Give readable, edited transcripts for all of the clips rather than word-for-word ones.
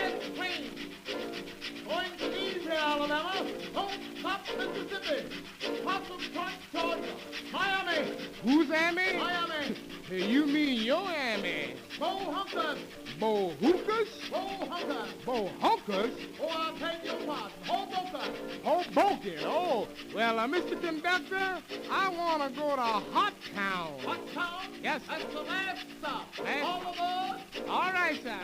fast train going to Leesville, Alabama, Top Mississippi, Possum Point, Georgia, Miami. Who's Amy? Miami. Hey, you mean your Amy? Bo Hunkers. Bo Hookers? Bo Hunkers. Bo Hunkers? Oh, I'll take your part. Hoboken. Hoboken. Oh, well, Mr. Conductor, I want to go to Hot Town. Hot Town? Yes, sir. That's the last stop. Last- All aboard. All right, sir.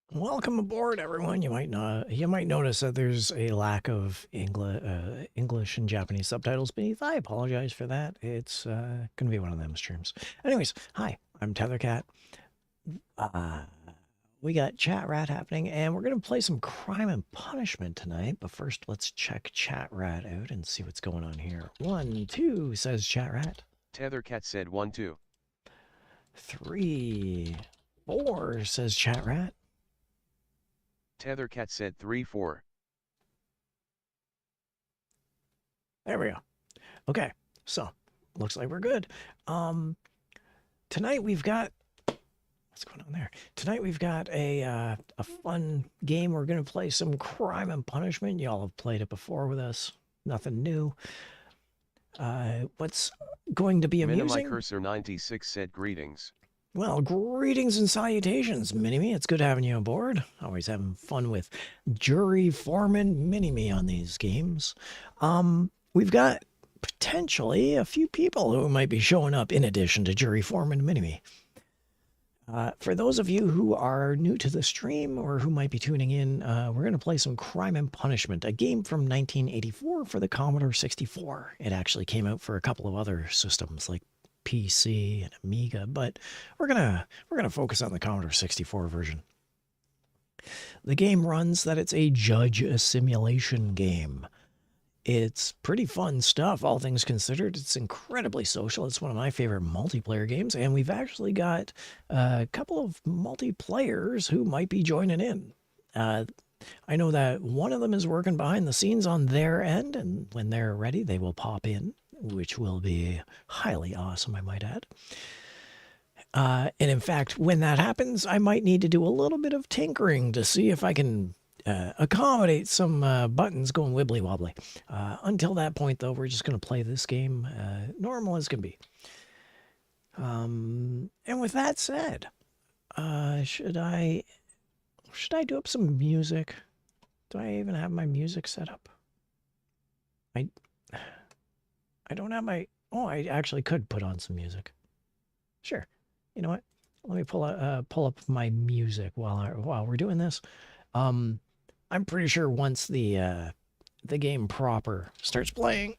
Welcome aboard, everyone. You might notice that there's a lack of English and Japanese subtitles beneath. I apologize for that. It's going to be one of them streams. Anyways, hi, I'm Tethercat. We got Chat Rat happening, and we're going to play some Crime and Punishment tonight. But first, let's check Chat Rat out and see what's going on here. 1, 2, says Chat Rat. Tethercat said 1, 2. 3, 4, says Chat Rat. Tethercat said 3, 4. There we go. Okay, so looks like we're good. Tonight we've got what's going on there. Tonight we've got a fun game. We're gonna play some Crime and Punishment. Y'all have played it before with us. Nothing new. What's going to be amusing? Minimi Cursor 96 said greetings. Well, greetings and salutations, Mini-Me. It's good having you aboard. Always having fun with Jury Foreman Mini-Me on these games. We've got potentially a few people who might be showing up in addition to Jury Foreman Mini-Me. For those of you who are new to the stream or who might be tuning in, we're going to play some Crime and Punishment, a game from 1984 for the Commodore 64. It actually came out for a couple of other systems like PC and Amiga, but we're gonna focus on the Commodore 64 version. The game runs that it's a judge simulation game. It's pretty fun stuff, all things considered. It's incredibly social. It's one of my favorite multiplayer games, and we've actually got a couple of multiplayers who might be joining in. I know that one of them is working behind the scenes on their end, and when they're ready, they will pop in, which will be highly awesome, I might add. And in fact, when that happens, I might need to do a little bit of tinkering to see if I can accommodate some buttons going wibbly wobbly. Until that point, though, we're just going to play this game normal as can be. And with that said, should I do up some music? Do I even have my music set up? I don't have my... Oh, I actually could put on some music. Sure. You know what? Let me pull up my music while we're doing this. I'm pretty sure once the game proper starts playing.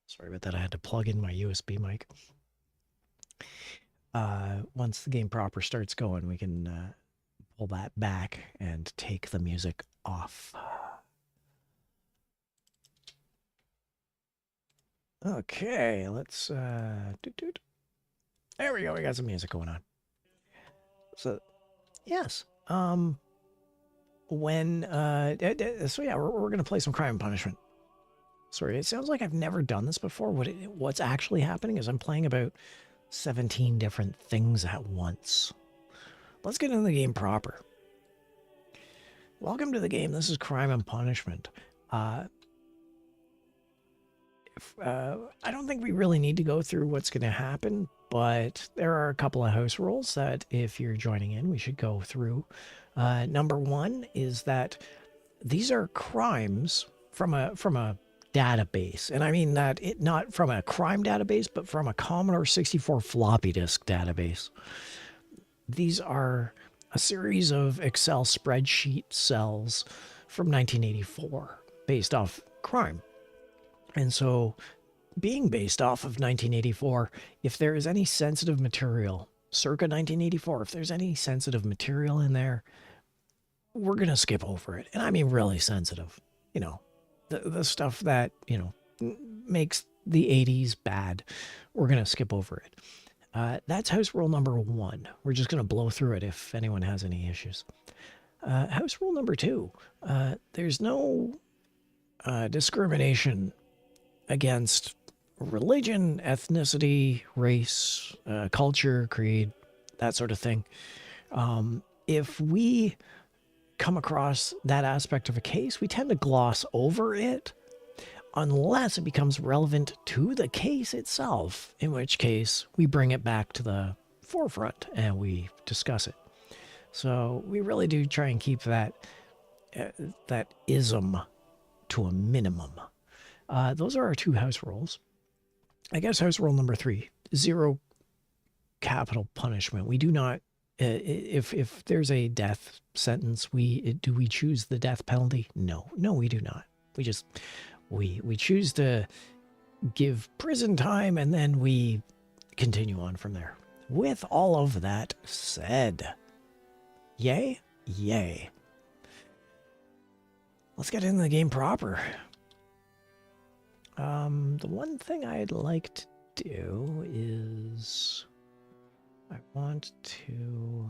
Sorry about that. I had to plug in my USB mic. Once the game proper starts going, we can pull that back and take the music off. Okay, let's there we go. We got some music going on. So, yes. So yeah, we're gonna play some Crime and Punishment. Sorry, it sounds like I've never done this before. What's actually happening is I'm playing about 17 different things at once. Let's get into the game proper. Welcome to the game. This is Crime and Punishment. I don't think we really need to go through what's going to happen, but there are a couple of house rules that if you're joining in, we should go through. Number one is that these are crimes from a database, and I mean that not from a crime database, but from a Commodore 64 floppy disk database. These are a series of Excel spreadsheet cells from 1984 based off crime. And so, being based off of 1984, if there is any sensitive material, circa 1984, if there's any sensitive material in there, we're going to skip over it. And I mean really sensitive. You know, the stuff that, you know, makes the 80s bad, we're going to skip over it. That's house rule number one. We're just going to blow through it if anyone has any issues. House rule number two, there's no discrimination against religion, ethnicity, race, culture, creed, that sort of thing. If we come across that aspect of a case, we tend to gloss over it unless it becomes relevant to the case itself, in which case we bring it back to the forefront and we discuss it. So we really do try and keep that ism to a minimum. Those are our two house rules. I guess house rule number three, zero capital punishment. We do not, if there's a death sentence, do we choose the death penalty? No, we do not. We just, we choose to give prison time and then we continue on from there. With all of that said, yay. Let's get into the game proper. The one thing I'd like to do is I want to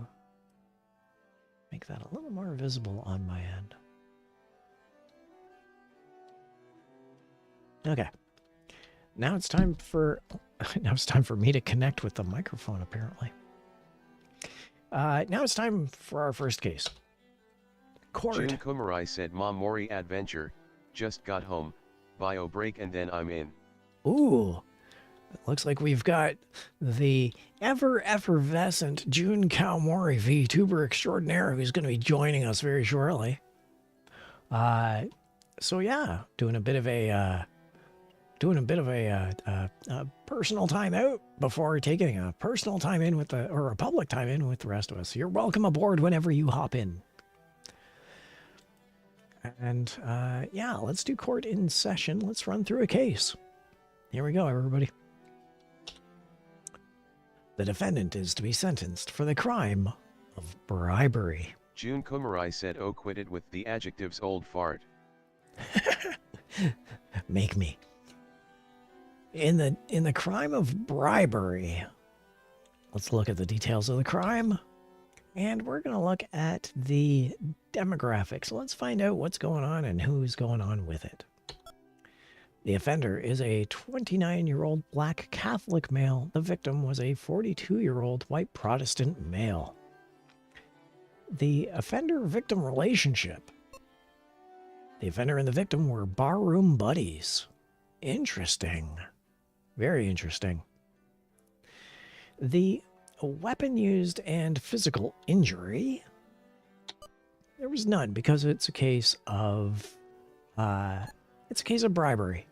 make that a little more visible on my end. Okay. Now it's time for me to connect with the microphone, apparently. Now it's time for our first case. Court. June Kumarai said Mori adventure, just got home, bio break and then I'm in. Ooh. It looks like we've got the ever-effervescent June Kawamori VTuber extraordinaire who's going to be joining us very shortly. So yeah, doing a bit of a personal time out before taking a personal time in with or a public time in with the rest of us. You're welcome aboard whenever you hop in. And yeah, let's do court in session. Let's run through a case. Here we go, everybody. The defendant is to be sentenced for the crime of bribery. June Kumarai said quitted with the adjectives old fart. Make me. In the crime of bribery, let's look at the details of the crime. And we're going to look at the demographics. Let's find out what's going on and who's going on with it. The offender is a 29-year-old black Catholic male. The victim was a 42-year-old white Protestant male. The offender-victim relationship. The offender and the victim were barroom buddies. Interesting. Very interesting. The weapon used and physical injury. There was none because it's a case of bribery.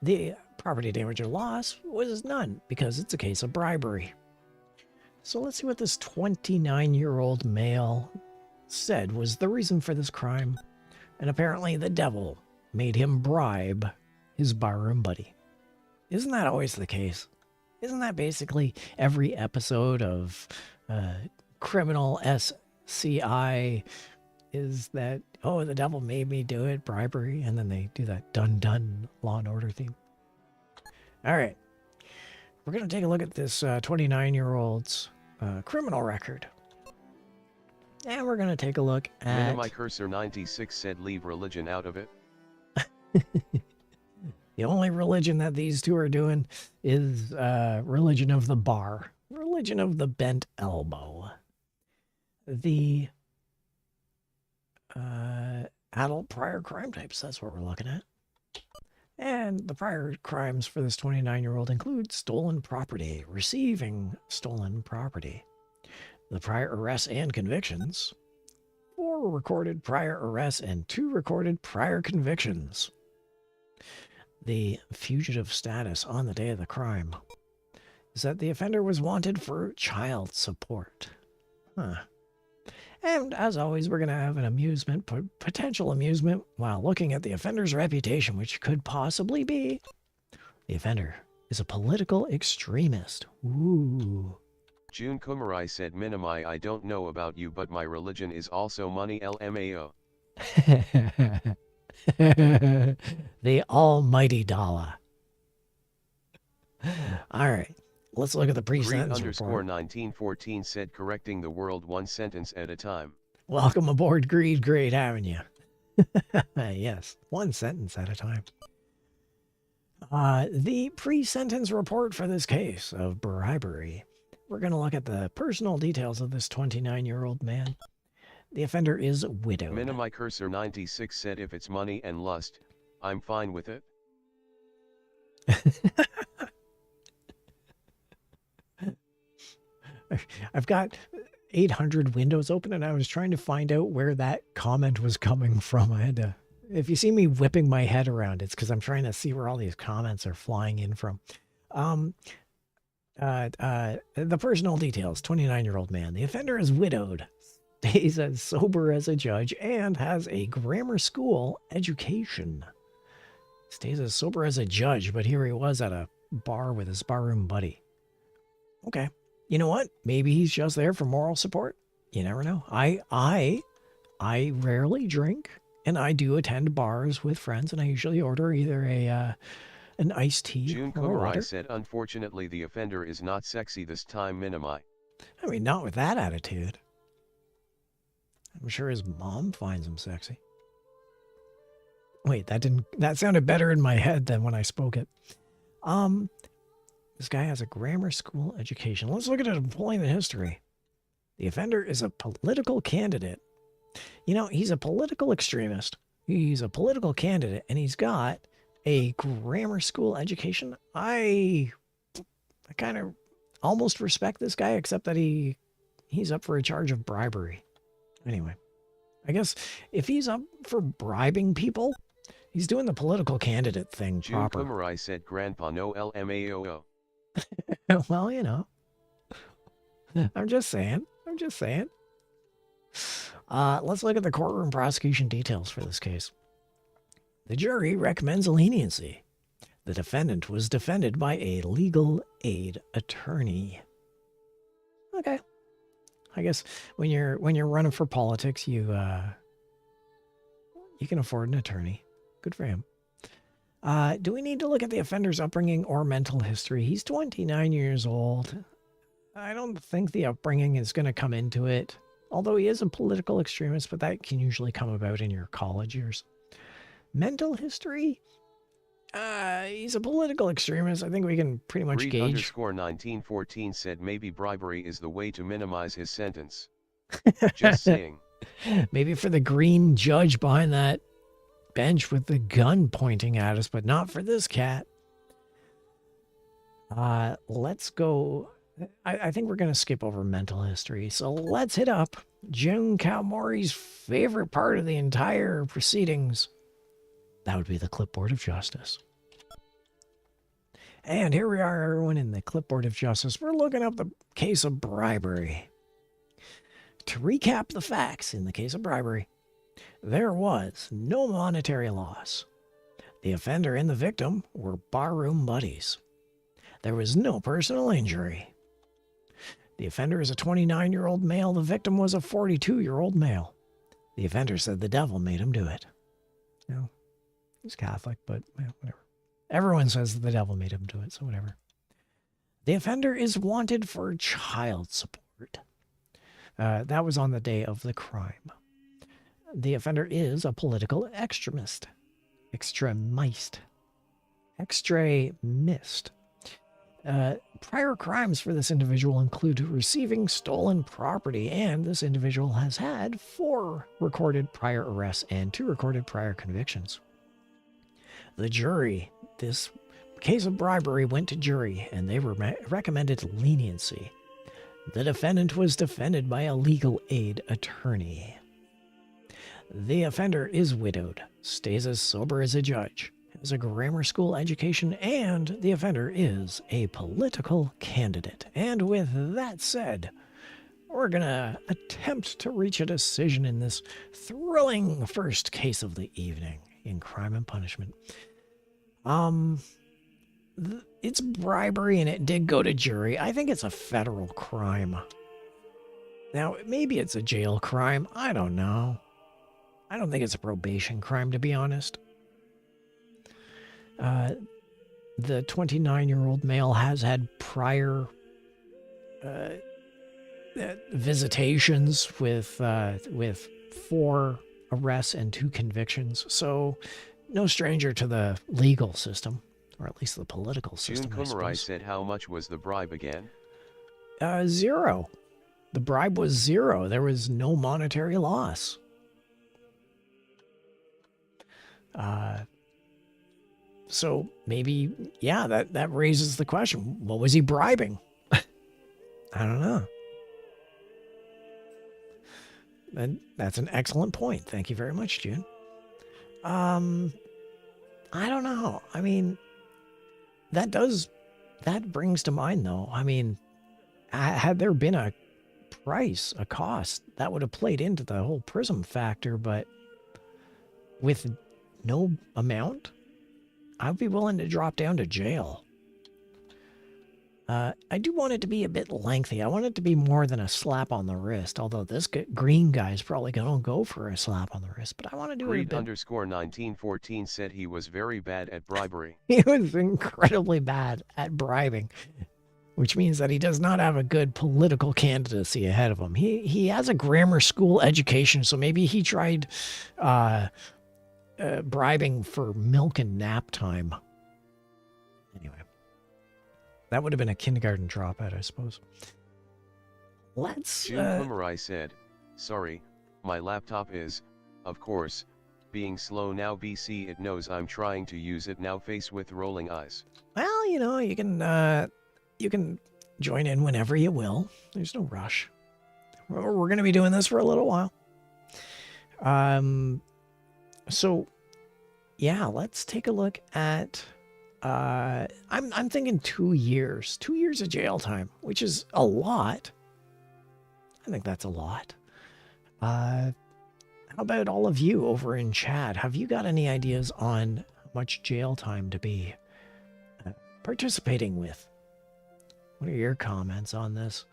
The property damage or loss was none because it's a case of bribery. So let's see what this 29-year-old male said was the reason for this crime. And apparently the devil made him bribe his barroom buddy. Isn't that always the case? Isn't that basically every episode of Criminal SCI is that, oh, the devil made me do it, bribery, and then they do that Dunn Law and Order theme. All right. We're going to take a look at this 29-year-old's criminal record. And we're going to take a look at... My cursor 96 said leave religion out of it. The only religion that these two are doing is religion of the bar. Religion of the bent elbow. The adult prior crime types, that's what we're looking at. And the prior crimes for this 29-year-old include stolen property, receiving stolen property. The prior arrests and convictions. 4 recorded prior arrests and 2 recorded prior convictions. The fugitive status on the day of the crime is that the offender was wanted for child support. Huh. And as always, we're going to have an amusement, potential amusement, while looking at the offender's reputation, which could possibly be the offender is a political extremist. Ooh. June Kumarai said, Minamai, I don't know about you, but my religion is also money, LMAO. The almighty dollar. All right. Let's look at the pre-sentence report. 1914 said, correcting the world one sentence at a time. Welcome aboard, Greed. Great having you. Yes, one sentence at a time. The pre-sentence report for this case of bribery. We're going to look at the personal details of this 29-year-old man. The offender is widowed. My cursor 96 said, if it's money and lust, I'm fine with it. I've got 800 windows open and I was trying to find out where that comment was coming from. I had to, if you see me whipping my head around, it's because I'm trying to see where all these comments are flying in from. The personal details, 29-year-old man. The offender is widowed, stays as sober as a judge, and has a grammar school education. Stays as sober as a judge, but here he was at a bar with his barroom buddy. Okay. You know what? Maybe he's just there for moral support. You never know. I rarely drink, and I do attend bars with friends, and I usually order either an iced tea June or water. Kumarai said, unfortunately, the offender is not sexy this time, Minamai. I mean, not with that attitude. I'm sure his mom finds him sexy. Wait, that sounded better in my head than when I spoke it. This guy has a grammar school education. Let's look at his employment history. The offender is a political candidate. You know, he's a political extremist. He's a political candidate, and he's got a grammar school education. I kind of almost respect this guy, except that he's up for a charge of bribery. Anyway, I guess if he's up for bribing people, he's doing the political candidate thing proper. June Kumarai said, Grandpa, no LMAO. Well, you know, I'm just saying. Let's look at the courtroom prosecution details for this case. The jury recommends leniency. The defendant was defended by a legal aid attorney. Okay. I guess when you're running for politics, you can afford an attorney. Good for him. Do we need to look at the offender's upbringing or mental history? He's 29 years old. I don't think the upbringing is going to come into it. Although he is a political extremist, but that can usually come about in your college years. Mental history? He's a political extremist. I think we can pretty much gauge. _1914 said maybe bribery is the way to minimize his sentence. Just saying. Maybe for the green judge behind that bench with the gun pointing at us, but not for this cat. Let's go. I think we're going to skip over mental history. So let's hit up Jun Kaomori's favorite part of the entire proceedings. That would be the clipboard of justice. And here we are, everyone, in the clipboard of justice. We're looking up the case of bribery. To recap the facts in the case of bribery, there was no monetary loss. The offender and the victim were barroom buddies. There was no personal injury. The offender is a 29-year-old male. The victim was a 42-year-old male. The offender said the devil made him do it. You know, he's Catholic, but whatever. Everyone says the devil made him do it, so whatever. The offender is wanted for child support. That was on the day of the crime. The offender is a political extremist. Extremist. Prior crimes for this individual include receiving stolen property, and this individual has had 4 recorded prior arrests and 2 recorded prior convictions. The jury, this case of bribery went to jury, and they recommended leniency. The defendant was defended by a legal aid attorney. The offender is widowed, stays as sober as a judge, has a grammar school education, and the offender is a political candidate. And with that said, we're going to attempt to reach a decision in this thrilling first case of the evening in Crime and Punishment. It's bribery and it did go to jury. I think it's a federal crime. Now, maybe it's a jail crime. I don't know. I don't think it's a probation crime, to be honest. The 29-year-old male has had prior visitations with 4 arrests and 2 convictions. So, no stranger to the legal system. Or at least the political system, Jun Kaomori said how much was the bribe again? 0. The bribe was 0. There was no monetary loss. So maybe, yeah, that raises the question. What was he bribing? I don't know. And that's an excellent point. Thank you very much, June. I don't know. I mean, that brings to mind, though. I mean, had there been a price, a cost, that would have played into the whole prism factor, but with no amount, I'd be willing to drop down to jail. I do want it to be a bit lengthy. I want it to be more than a slap on the wrist, although this green guy's probably going to go for a slap on the wrist, but I want to do it a bit. Reed_1914 said he was very bad at bribery. He was incredibly bad at bribing, which means that he does not have a good political candidacy ahead of him. He has a grammar school education, so maybe he tried bribing for milk and nap time. Anyway. That would have been a kindergarten dropout, I suppose. Let's... Jun Kaomori said, sorry, my laptop is, of course, being slow now. BC it knows I'm trying to use it now. Face with rolling eyes. Well, you know, you can join in whenever you will. There's no rush. We're going to be doing this for a little while. So, yeah, let's take a look at... I'm thinking 2 years. 2 years of jail time, which is a lot. I think that's a lot. How about all of you over in chat? Have you got any ideas on how much jail time to be participating with? What are your comments on this?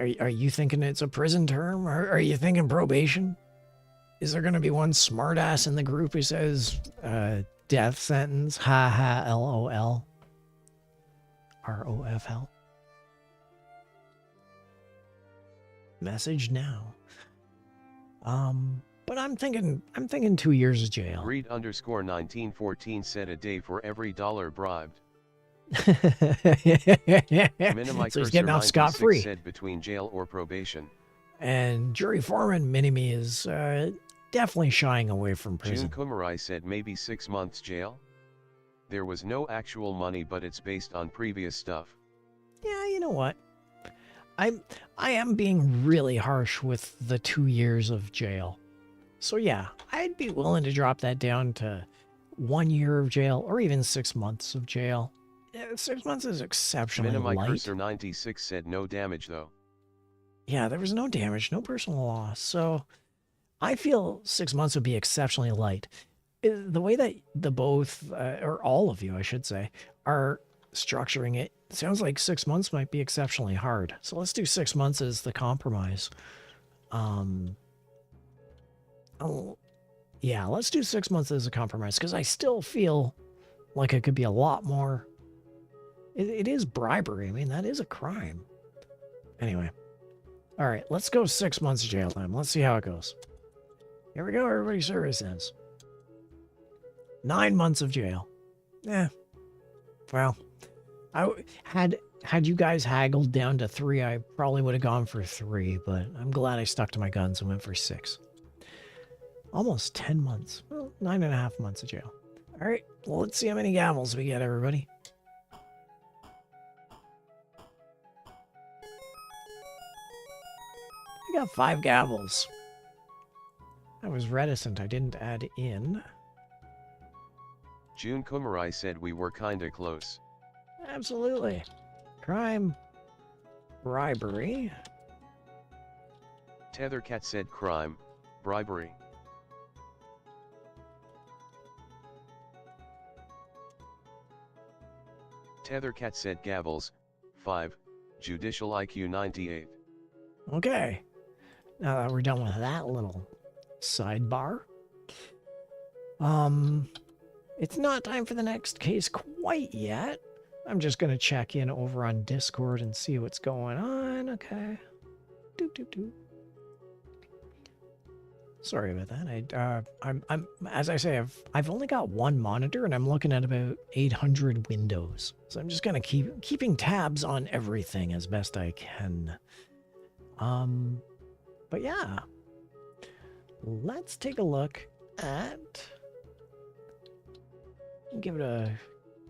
Are you thinking it's a prison term? Or are you thinking probation? Is there going to be one smartass in the group who says death sentence? Ha ha, LOL. ROFL. Message now. But I'm thinking 2 years of jail. Reed_1914 said a day for every dollar bribed. Minimi So he's Cursor getting off 96 scot-free. said between jail or probation. And jury foreman Minimi is definitely shying away from June prison. Kumarai said maybe 6 months jail? There was no actual money, but it's based on previous stuff. Yeah, you know what? I am being really harsh with the 2 years of jail. So yeah, I'd be willing to drop that down to 1 year of jail or even 6 months of jail. 6 months is exceptionally Minimi light. Cursor 96 said no damage though. Yeah, there was no damage, no personal loss. So I feel 6 months would be exceptionally light. The way that the both, or all of you, I should say, are structuring it, sounds like 6 months might be exceptionally hard. So let's do 6 months as the compromise. Yeah, let's do 6 months as a compromise because I still feel like it could be a lot more. It is bribery. I mean, that is a crime. Anyway. All right, let's go 6 months jail time. Let's see how it goes. Here we go, everybody. Services. 9 months of jail. Well, had you guys haggled down to 3, I probably would have gone for 3, but I'm glad I stuck to my guns and went for 6. Almost 10 months. Well, 9.5 months of jail. All right, well, let's see how many gavels we get, everybody. I got 5 gavels. I was reticent. I didn't add in. June Kumarai said we were kinda close. Absolutely. Crime. Bribery. Tethercat said crime, bribery. Tethercat said gavels, 5, judicial IQ 98. Okay. Now that we're done with that little sidebar. It's not time for the next case quite yet. I'm just going to check in over on Discord and see what's going on. Okay. Sorry about that. I'm as I say, I've only got one monitor and I'm looking at about 800 windows. So I'm just going to keeping tabs on everything as best I can. But yeah. Let's take a look at, give it a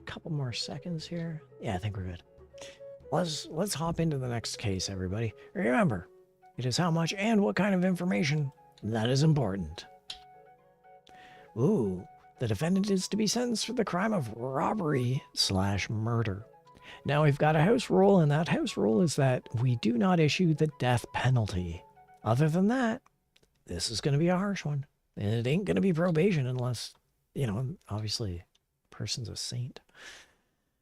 couple more seconds here. Yeah, I think we're good. Let's hop into the next case, everybody. Remember, it is how much and what kind of information that is important. Ooh, the defendant is to be sentenced for the crime of robbery/murder. Now we've got a house rule, and that house rule is that we do not issue the death penalty. Other than that, this is going to be a harsh one. And it ain't going to be probation unless, you know, obviously, the person's a saint.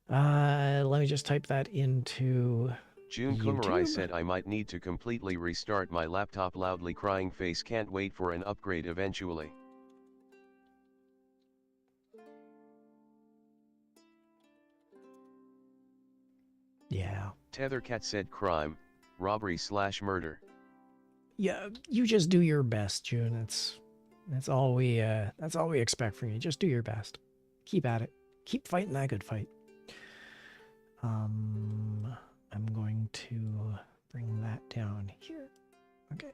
Let me just type that into June Kumarai said I might need to completely restart my laptop. Loudly crying face, can't wait for an upgrade eventually. Yeah. Tethercat said crime, robbery/murder. Yeah, you just do your best, June. That's all we expect from you. Just do your best. Keep at it. Keep fighting that good fight. I'm going to bring that down here. Okay.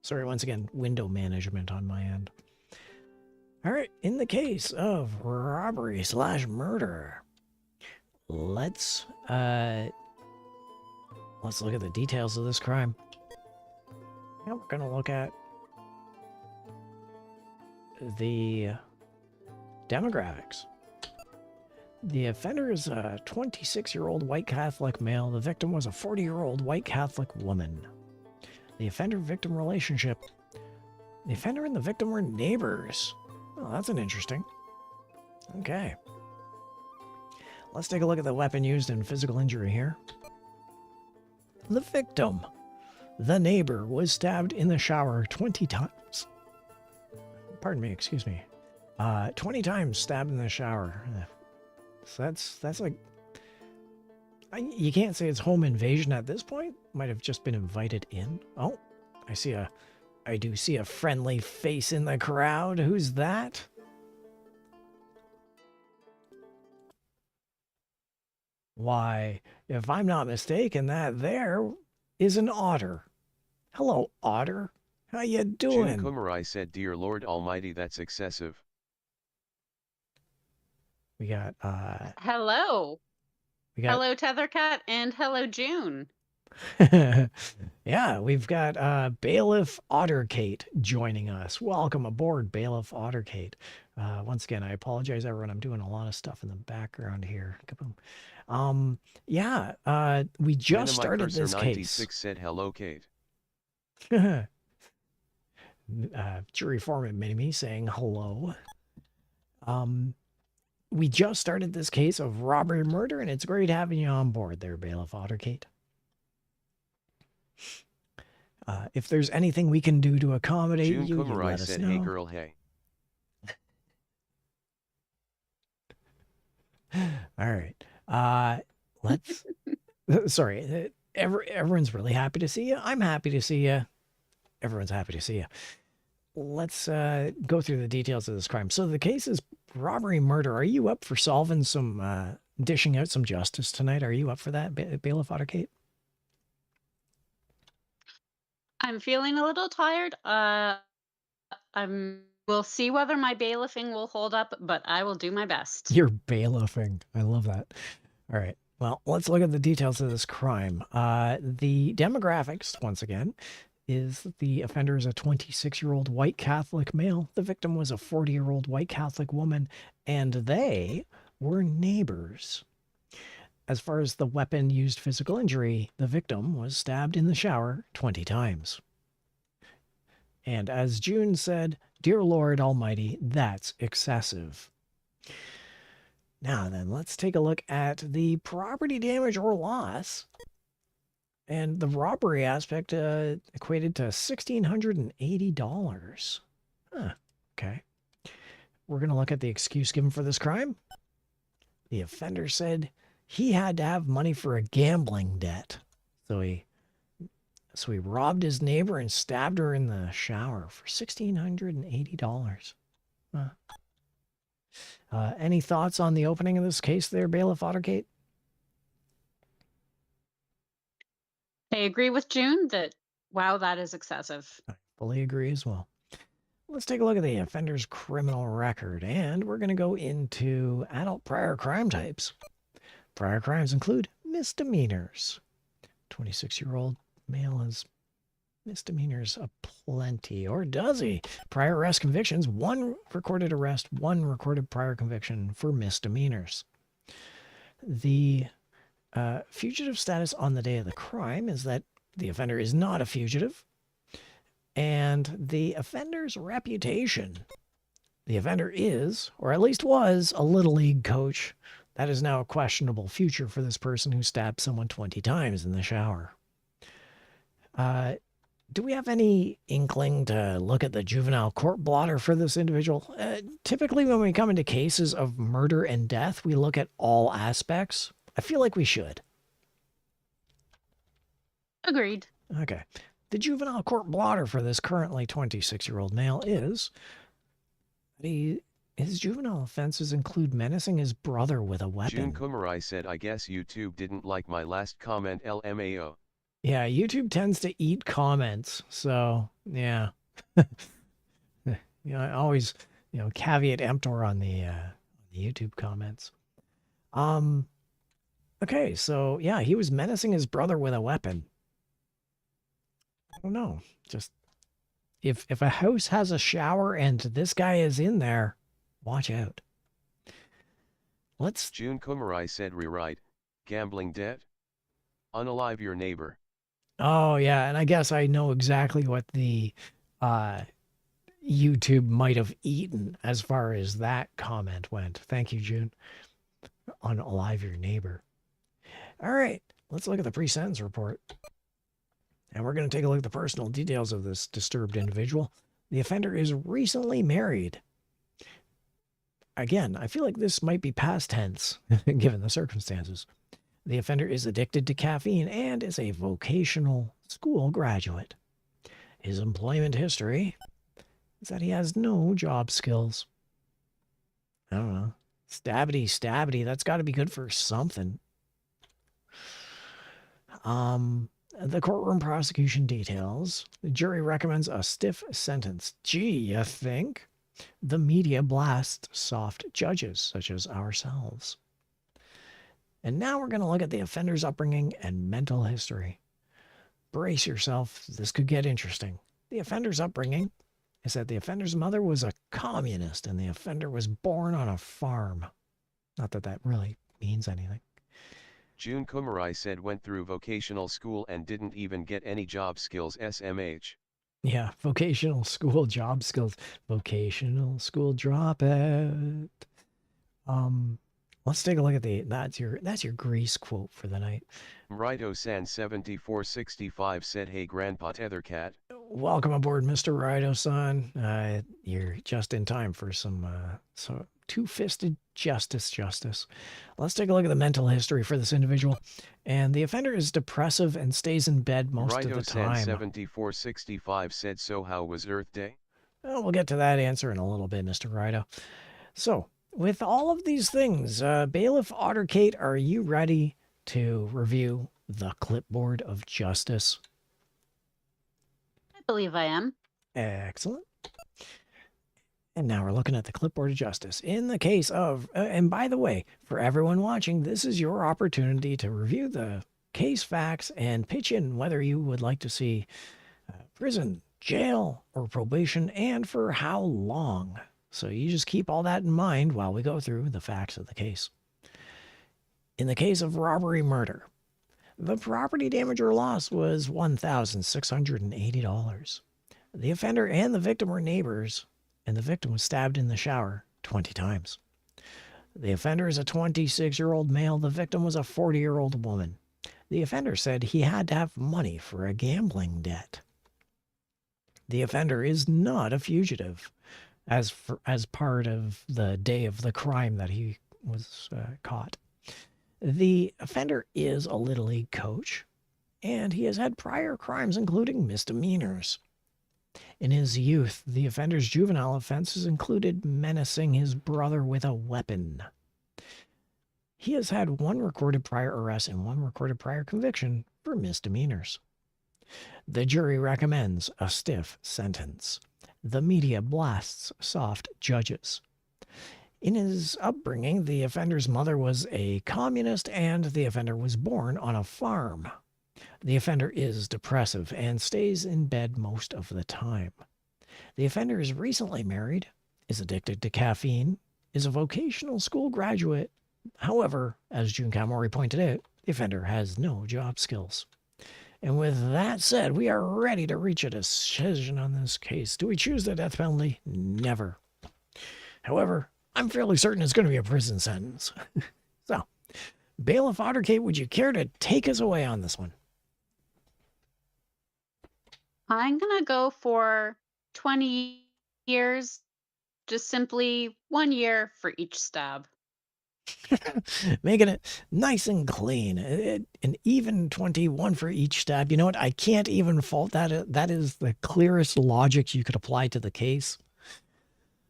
Sorry, once again, window management on my end. All right, in the case of robbery/murder, let's look at the details of this crime. Yeah, we're gonna look at the demographics. The offender is a 26-year-old white Catholic male. The victim was a 40-year-old white Catholic woman. The offender-victim relationship. The offender and the victim were neighbors. Oh, that's an interesting. Okay. Let's take a look at the weapon used in physical injury here. The victim, the neighbor, was stabbed in the shower 20 times. Pardon me, excuse me. 20 times stabbed in the shower. So that's like, you can't say it's home invasion at this point. Might have just been invited in. Oh, I do see a friendly face in the crowd. Who's that? Why, if I'm not mistaken, that there is an otter. Hello, otter. How you Jun doing? Kumarai said, "Dear Lord Almighty, that's excessive." We got Hello. we got Hello, Tethercat, and hello, June. yeah, we've got Bailiff Ottercate joining us. Welcome aboard, Bailiff Ottercate. Once again, I apologize, everyone. I'm doing a lot of stuff in the background here. Yeah, we just started this case. 96 said, "Hello, Kate." Jury foreman Mini-Me saying hello. We just started this case of robbery and murder, and it's great having you on board there, Bailiff Ottercate. If there's anything we can do to accommodate Jun you, Kumarai let us said, know. "Hey girl, hey." All right. Let's. Sorry. Everyone's really happy to see you. I'm happy to see you. Everyone's happy to see you. Let's go through the details of this crime. So the case is robbery murder. Are you up for solving some, dishing out some justice tonight? Are you up for that, Bailiff Ottercate? I'm feeling a little tired. We'll see whether my bailiffing will hold up, but I will do my best. You're bailiffing. I love that. All right. Well, let's look at the details of this crime. The demographics, once again, is the offender is a 26-year-old white Catholic male. The victim was a 40-year-old white Catholic woman, and they were neighbors. As far as the weapon used physical injury, the victim was stabbed in the shower 20 times. And as June said, "Dear Lord Almighty, that's excessive." Now then, let's take a look at the property damage or loss. And the robbery aspect equated to $1,680. Huh, okay. We're going to look at the excuse given for this crime. The offender said he had to have money for a gambling debt. So he robbed his neighbor and stabbed her in the shower for $1,680. Huh. Any thoughts on the opening of this case there, Bailiff Ottercate? I agree with June that, wow, that is excessive. I fully agree as well. Let's take a look at the offender's criminal record, and we're going to go into adult prior crime types. Prior crimes include misdemeanors. 26-year-old male has misdemeanors aplenty, or does he? Prior arrest convictions, 1 recorded arrest, 1 recorded prior conviction for misdemeanors. The fugitive status on the day of the crime is that the offender is not a fugitive. And the offender's reputation. The offender is, or at least was, a Little League coach. That is now a questionable future for this person who stabbed someone 20 times in the shower. Do we have any inkling to look at the juvenile court blotter for this individual? Typically, when we come into cases of murder and death, we look at all aspects. I feel like we should. Agreed. Okay. The juvenile court blotter for this currently 26-year-old male is his juvenile offenses include menacing his brother with a weapon. June Kumarai said, "I guess YouTube didn't like my last comment, LMAO." Yeah, YouTube tends to eat comments, so yeah. I always, caveat emptor on the YouTube comments. Okay, so yeah, he was menacing his brother with a weapon. I don't know. Just if a house has a shower and this guy is in there, watch out. June Kumarai said, "Rewrite, gambling debt? Unalive your neighbor." Oh yeah, and I guess I know exactly what the YouTube might have eaten as far as that comment went. Thank you, June. Unalive your neighbor. All right, let's look at the pre-sentence report. And we're going to take a look at the personal details of this disturbed individual. The offender is recently married. Again, I feel like this might be past tense, given the circumstances. The offender is addicted to caffeine and is a vocational school graduate. His employment history is that he has no job skills. I don't know. Stabbity, that's got to be good for something. The courtroom prosecution details. The jury recommends a stiff sentence. Gee, you think? The media blasts soft judges, such as ourselves. And now we're going to look at the offender's upbringing and mental history. Brace yourself, this could get interesting. The offender's upbringing is that the offender's mother was a communist and the offender was born on a farm. Not that that really means anything. June Kumarai said went through vocational school and didn't even get any job skills SMH. Yeah, vocational school job skills. Vocational school dropout. Let's take a look at that's your Grease quote for the night. Rido San 7465 said, "Hey Grandpa Tethercat." Welcome aboard, Mr. Rido-san. You're just in time for some two-fisted justice. Let's take a look at the mental history for this individual. And the offender is depressive and stays in bed most of the time. Rido San 7465 said, "So how was Earth Day?" Well, we'll get to that answer in a little bit, Mr. Rido. So, with all of these things, Bailiff Ottercate, are you ready to review the clipboard of justice? I believe I am. Excellent. And now we're looking at the clipboard of justice. In the case of, and by the way, for everyone watching, this is your opportunity to review the case facts and pitch in whether you would like to see prison, jail, or probation, and for how long. So you just keep all that in mind while we go through the facts of the case. In the case of robbery murder, the property damage or loss was $1,680. The offender and the victim were neighbors, and the victim was stabbed in the shower 20 times. The offender is a 26-year-old male. The victim was a 40-year-old woman. The offender said he had to have money for a gambling debt. The offender is not a fugitive, as part of the day of the crime that he was caught. The offender is a Little League coach, and he has had prior crimes, including misdemeanors. In his youth, the offender's juvenile offenses included menacing his brother with a weapon. He has had one recorded prior arrest and one recorded prior conviction for misdemeanors. The jury recommends a stiff sentence. The media blasts soft judges. In his upbringing, the offender's mother was a communist and the offender was born on a farm. The offender is depressive and stays in bed most of the time. The offender is recently married, is addicted to caffeine, is a vocational school graduate. However, as June Kamori pointed out, the offender has no job skills. And with that said, we are ready to reach a decision on this case. Do we choose the death penalty? Never. However, I'm fairly certain it's going to be a prison sentence. So, Bailiff Ottercate, would you care to take us away on this one? I'm going to go for 20 years, just simply 1 year for each stab. Making it nice and clean. An even 21 for each stab. You know what? I can't even fault that. That is the clearest logic you could apply to the case.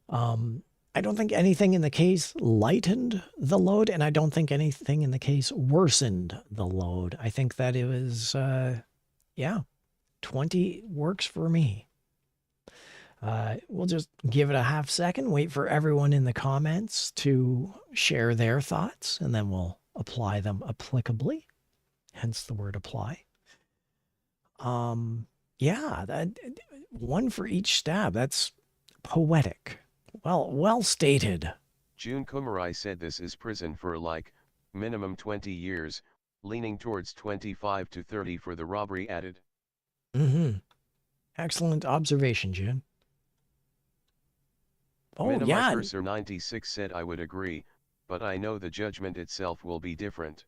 I don't think anything in the case lightened the load, and I don't think anything in the case worsened the load. I think that it was, 20 works for me. We'll just give it a half second, wait for everyone in the comments to share their thoughts, and then we'll apply them applicably, hence the word apply. That one for each stab. That's poetic. Well stated. June Kumarai said this is prison for like, minimum 20 years, leaning towards 25 to 30 for the robbery added. Excellent observation, June. Oh, Minimum yeah. Cursor 96 said I would agree, but I know the judgment itself will be different.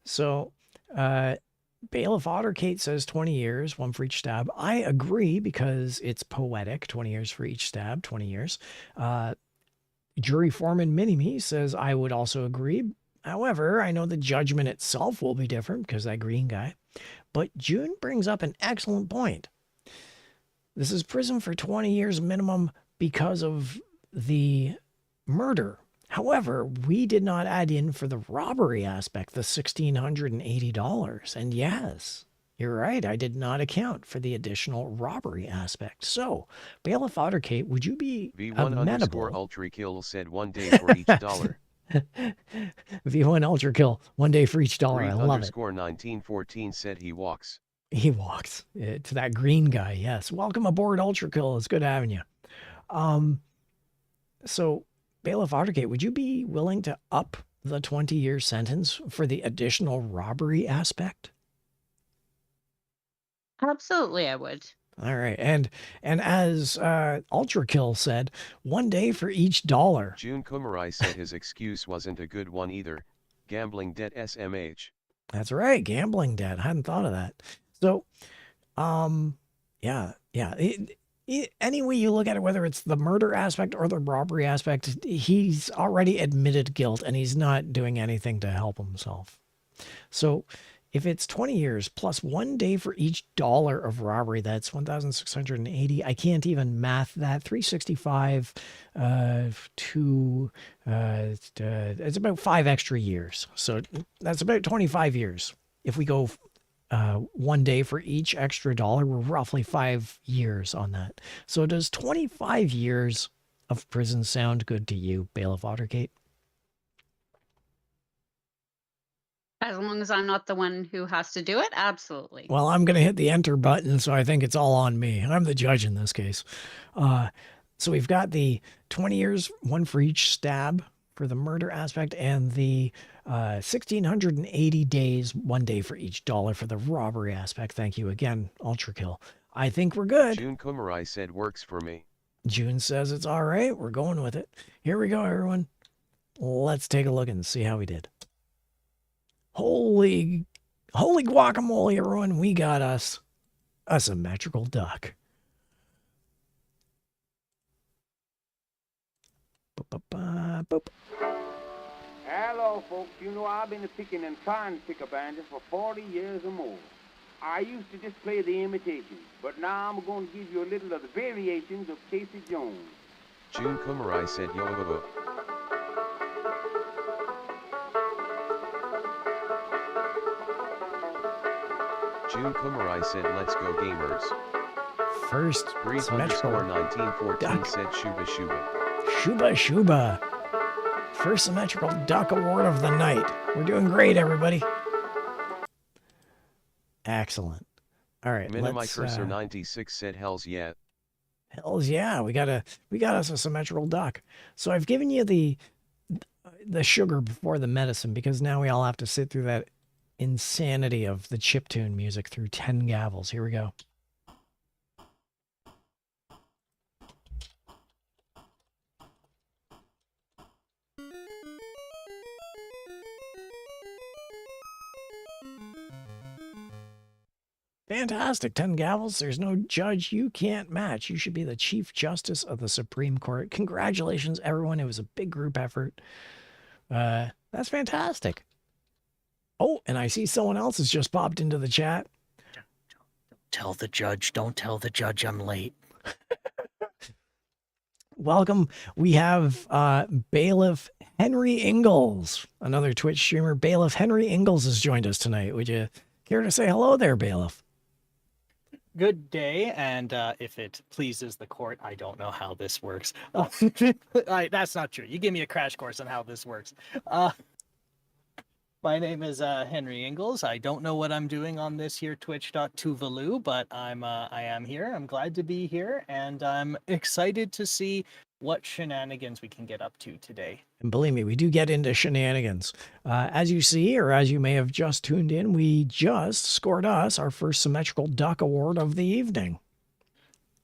So, Bailiff Ottercate says 20 years, one for each stab. I agree because it's poetic. 20 years for each stab, 20 years. Jury Foreman Mini-Me says I would also agree. However, I know the judgment itself will be different because that green guy. But June brings up an excellent point. This is prison for 20 years minimum because of the murder. However, we did not add in for the robbery aspect, the $1,680. And yes, you're right, I did not account for the additional robbery aspect. So, Bailiff Ottercate, would you be V1 amenable? underscore Ultra Kill said 1 day for each dollar. V1 Ultra Kill, 1 day for each dollar. I Breathe love it. underscore 1914 said he walks. He walks to that green guy. Yes. Welcome aboard, Ultra Kill. It's good having you. So, Bailiff Ottergate, would you be willing to up the 20-year sentence for the additional robbery aspect? Absolutely, I would. All right. And as Ultra Kill said, 1 day for each dollar. June Kumarai said his excuse wasn't a good one either. Gambling debt SMH. That's right. Gambling debt. I hadn't thought of that. So, yeah. Any way you look at it, whether it's the murder aspect or the robbery aspect, he's already admitted guilt and he's not doing anything to help himself. So if it's 20 years plus 1 day for each dollar of robbery, that's 1,680. I can't even math that. 365 it's about 5 extra years. So that's about 25 years. If we go 1 day for each extra dollar, we're roughly 5 years on that. So does 25 years of prison sound good to you, Bailiff Ottergate? As long as I'm not the one who has to do it, absolutely. Well, I'm going to hit the enter button, so I think it's all on me. I'm the judge in this case. So we've got the 20 years, 1 for each stab for the murder aspect, and the 1,680 days, 1 day for each dollar for the robbery aspect. Thank you again, Ultra Kill. I think we're good. June Kumarai said works for me. June says it's all right. We're going with it. Here we go, everyone. Let's take a look and see how we did. Holy guacamole, everyone. We got us a symmetrical duck. Boop. Hello, folks. You know, I've been picking and trying to pick a banjo for 40 years or more. I used to just play the imitations, but now I'm going to give you a little of the variations of Casey Jones. June Kumarai said yo. June Kumarai said let's go gamers. First Breathe symmetrical underscore 1914 duck. said Shuba Shuba. Shuba. First symmetrical duck award of the night. We're doing great, everybody. Excellent. All right, Minimi Cursor 96 said hells yeah. Hells yeah, we got us a symmetrical duck. So I've given you the sugar before the medicine because now we all have to sit through that insanity of the chiptune music through 10 gavels. Here we go. Fantastic. 10 gavels. There's no judge you can't match. You should be the Chief Justice of the Supreme Court. Congratulations, everyone. It was a big group effort. That's fantastic. Oh, and I see someone else has just popped into the chat. Tell the judge. Don't tell the judge I'm late. Welcome. We have Bailiff Henry Ingalls, another Twitch streamer. Bailiff Henry Ingalls has joined us tonight. Would you care to say hello there, Bailiff? Good day, and if it pleases the court, I don't know how this works. That's not true. You give me a crash course on how this works. My name is Henry Ingalls. I don't know what I'm doing on this here twitch.tuvalu, but I am here. I'm glad to be here, and I'm excited to see what shenanigans we can get up to today. And believe me, we do get into shenanigans. As you see, or as you may have just tuned in, we just scored us our first symmetrical duck award of the evening.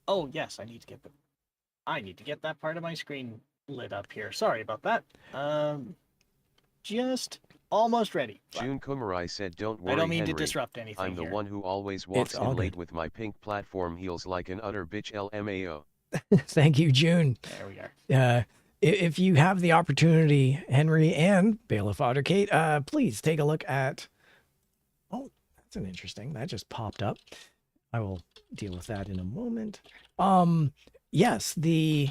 Oh yes, I need to get that part of my screen lit up here. Sorry about that. Just almost ready. June Kumarai said don't worry, I don't mean Henry. to disrupt anything. I'm the here. one who always walks all in late good. with my pink platform heels like an utter bitch LMAO. Thank you, June. There we are. If you have the opportunity, Henry and Bailiff Ottergate, please take a look at... Oh, that's an interesting... That just popped up. I will deal with that in a moment. Yes, the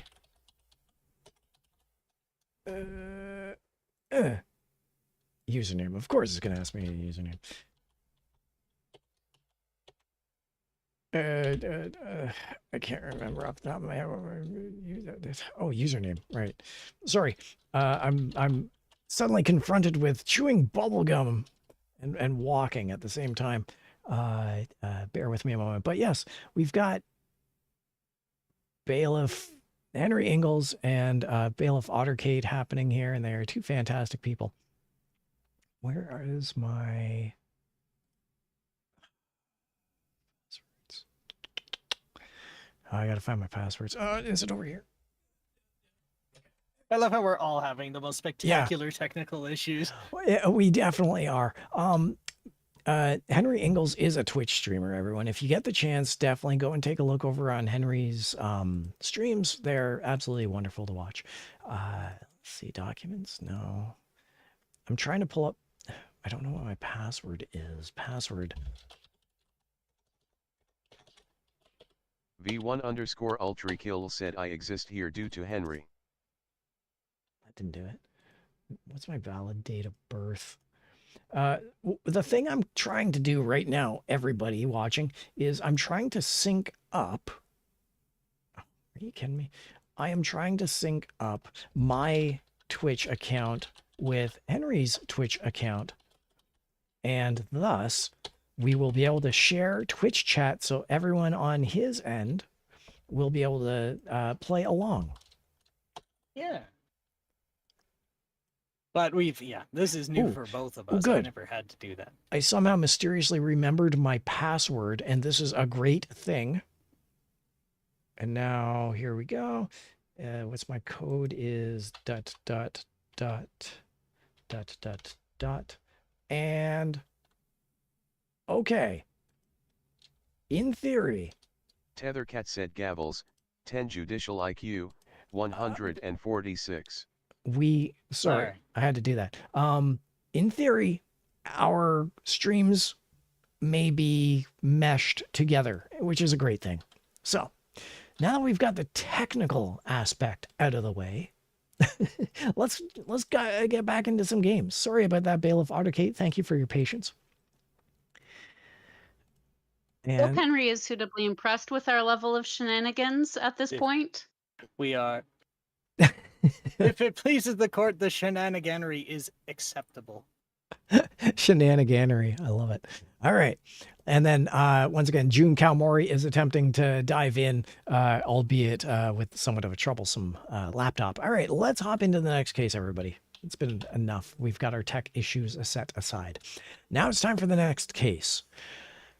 Username. Of course it's going to ask me a username. I can't remember off the top of my head. Oh, username. Right. Sorry. I'm suddenly confronted with chewing bubblegum and walking at the same time. Bear with me a moment. But yes, we've got Bailiff Henry Ingalls and Bailiff Ottercade happening here, and they are two fantastic people. Where is my passwords? Oh, I gotta find my passwords. Is it over here? I love how we're all having the most spectacular technical issues. Yeah, we definitely are. Henry Ingalls is a Twitch streamer, everyone. If you get the chance, definitely go and take a look over on Henry's streams. They're absolutely wonderful to watch. Let's see, documents. No. I'm trying to pull up. I don't know what my password is. Password. V1_Ultrakill said I exist here due to Henry. That didn't do it. What's my valid date of birth? The thing I'm trying to do right now, everybody watching, is I'm trying to sync up. Are you kidding me? I am trying to sync up my Twitch account with Henry's Twitch account. And thus, we will be able to share Twitch chat so everyone on his end will be able to play along. Yeah. But this is new for both of us. Good. I never had to do that. I somehow mysteriously remembered my password, and this is a great thing. And now here we go. What's my code is ... And okay. In theory. Tethercat said Gavels, 10 judicial IQ, 146. Sorry, I had to do that. In theory, our streams may be meshed together, which is a great thing. So now that we've got the technical aspect out of the way, let's get back into some games. Sorry about that, Bailiff Ottercade. Thank you for your patience. And Henry is suitably impressed with our level of shenanigans at this point. We are. If it pleases the court, the shenaniganery is acceptable. Shenaniganery. I love it. All right. And then once again, June Kalmori is attempting to dive in, albeit with somewhat of a troublesome laptop. All right, let's hop into the next case, everybody. It's been enough. We've got our tech issues set aside. Now it's time for the next case.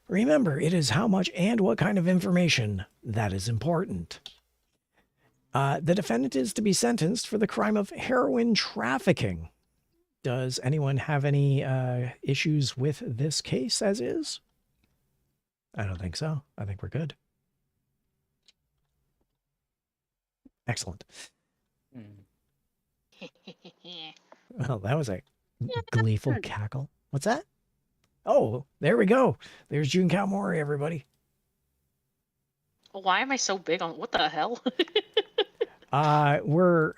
Remember, it is how much and what kind of information that is important. The defendant is to be sentenced for the crime of heroin trafficking. Does anyone have any issues with this case as is? I don't think so. I think we're good. Excellent. Well, that was a gleeful cackle. What's that? Oh, there we go. There's June Kalmori, everybody. Why am I so big on what the hell? We're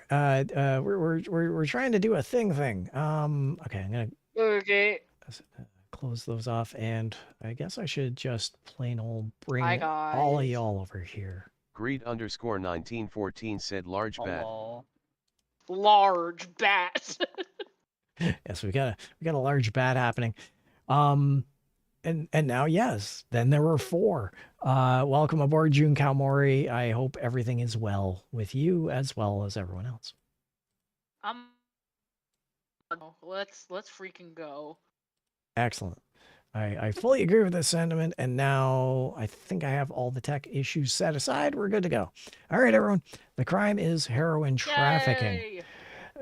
trying to do a thing. Okay, I'm gonna close those off, and I guess I should just plain old bring all of y'all over here. Greed_1914 said large bat. Large bat. Yes, we got a large bat happening. And now, yes, then there were 4. Welcome aboard, June Kalmori. I hope everything is well with you as well as everyone else. Let's freaking go. Excellent. I fully agree with this sentiment, and now I think I have all the tech issues set aside. We're good to go. All right, everyone. The crime is heroin trafficking.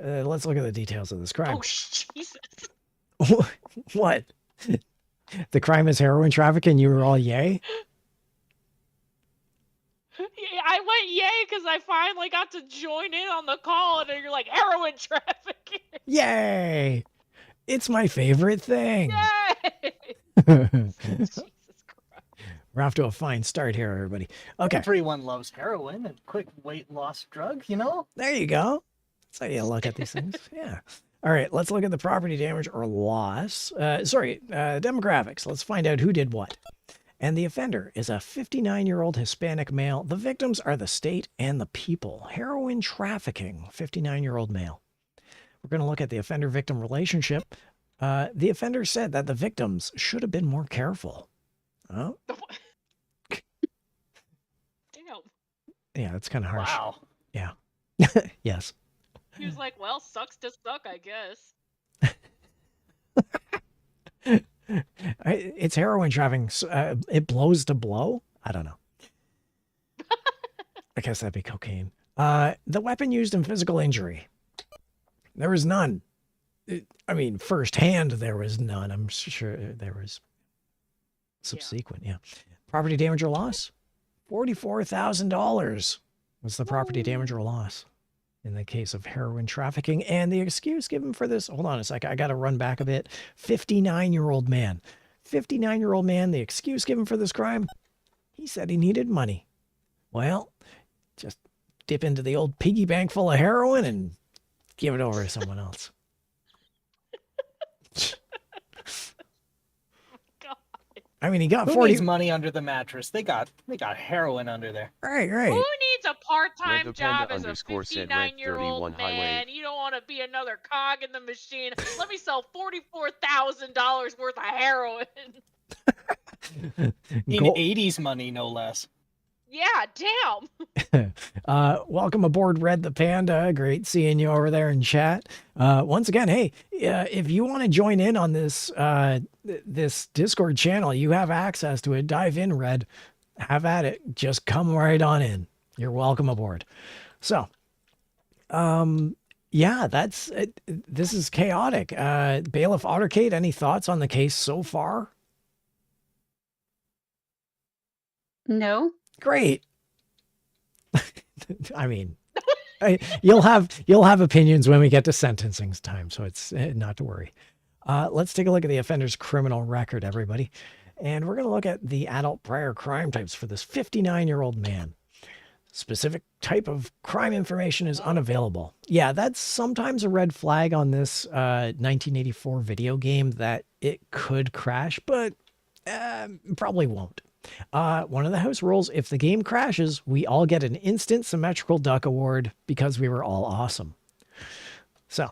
Let's look at the details of this crime. Oh, Jesus. What? The crime is heroin trafficking. You were all yay? Yeah, I went yay because I finally got to join in on the call, and you're like, heroin trafficking. Yay! It's my favorite thing. Yay! Jesus Christ. We're off to a fine start here, everybody. Okay. Everyone loves heroin and quick weight loss drug, you know? There you go. That's how you look at these things. Yeah. All right, let's look at the property damage or loss. Demographics. Let's find out who did what. And the offender is a 59-year-old Hispanic male. The victims are the state and the people. Heroin trafficking, 59-year-old male. We're going to look at the offender-victim relationship. The offender said that the victims should have been more careful. Oh. Damn. Yeah, that's kind of harsh. Wow. Yeah. Yes. He was like, well, sucks to suck, I guess. It's heroin trafficking. It blows to blow? I don't know. I guess that'd be cocaine. The weapon used in physical injury. There was none. Firsthand, there was none. I'm sure there was subsequent, yeah. Property damage or loss? $44,000 was the property damage or loss in the case of heroin trafficking. And the excuse given for this, hold on a sec, I got to run back a bit. 59-year-old man. 59-year-old man, the excuse given for this crime, he said he needed money. Well, just dip into the old piggy bank full of heroin and give it over to someone else. He got Who 40 needs money under the mattress? They got heroin under there. Right. Who needs a part-time Red the job Panda as a _said Red 59-year-old 31 highway. man? You don't want to be another cog in the machine. Let me sell $44,000 worth of heroin. In 80s money, no less. Yeah, damn. Welcome aboard, Red the Panda. Great seeing you over there in chat. Once again, hey, if you want to join in on this this Discord channel, you have access to it. Dive in, Red. Have at it. Just come right on in. You're welcome aboard. So, yeah, that's it. This is chaotic. Bailiff Ottercade, any thoughts on the case so far? No. Great. You'll have opinions when we get to sentencing time, so it's not to worry. Let's take a look at the offender's criminal record, everybody. And we're going to look at the adult prior crime types for this 59-year-old man. Specific type of crime information is unavailable. Yeah, that's sometimes a red flag on this 1984 video game that it could crash, but probably won't. One of the house rules, if the game crashes, we all get an instant symmetrical duck award because we were all awesome. So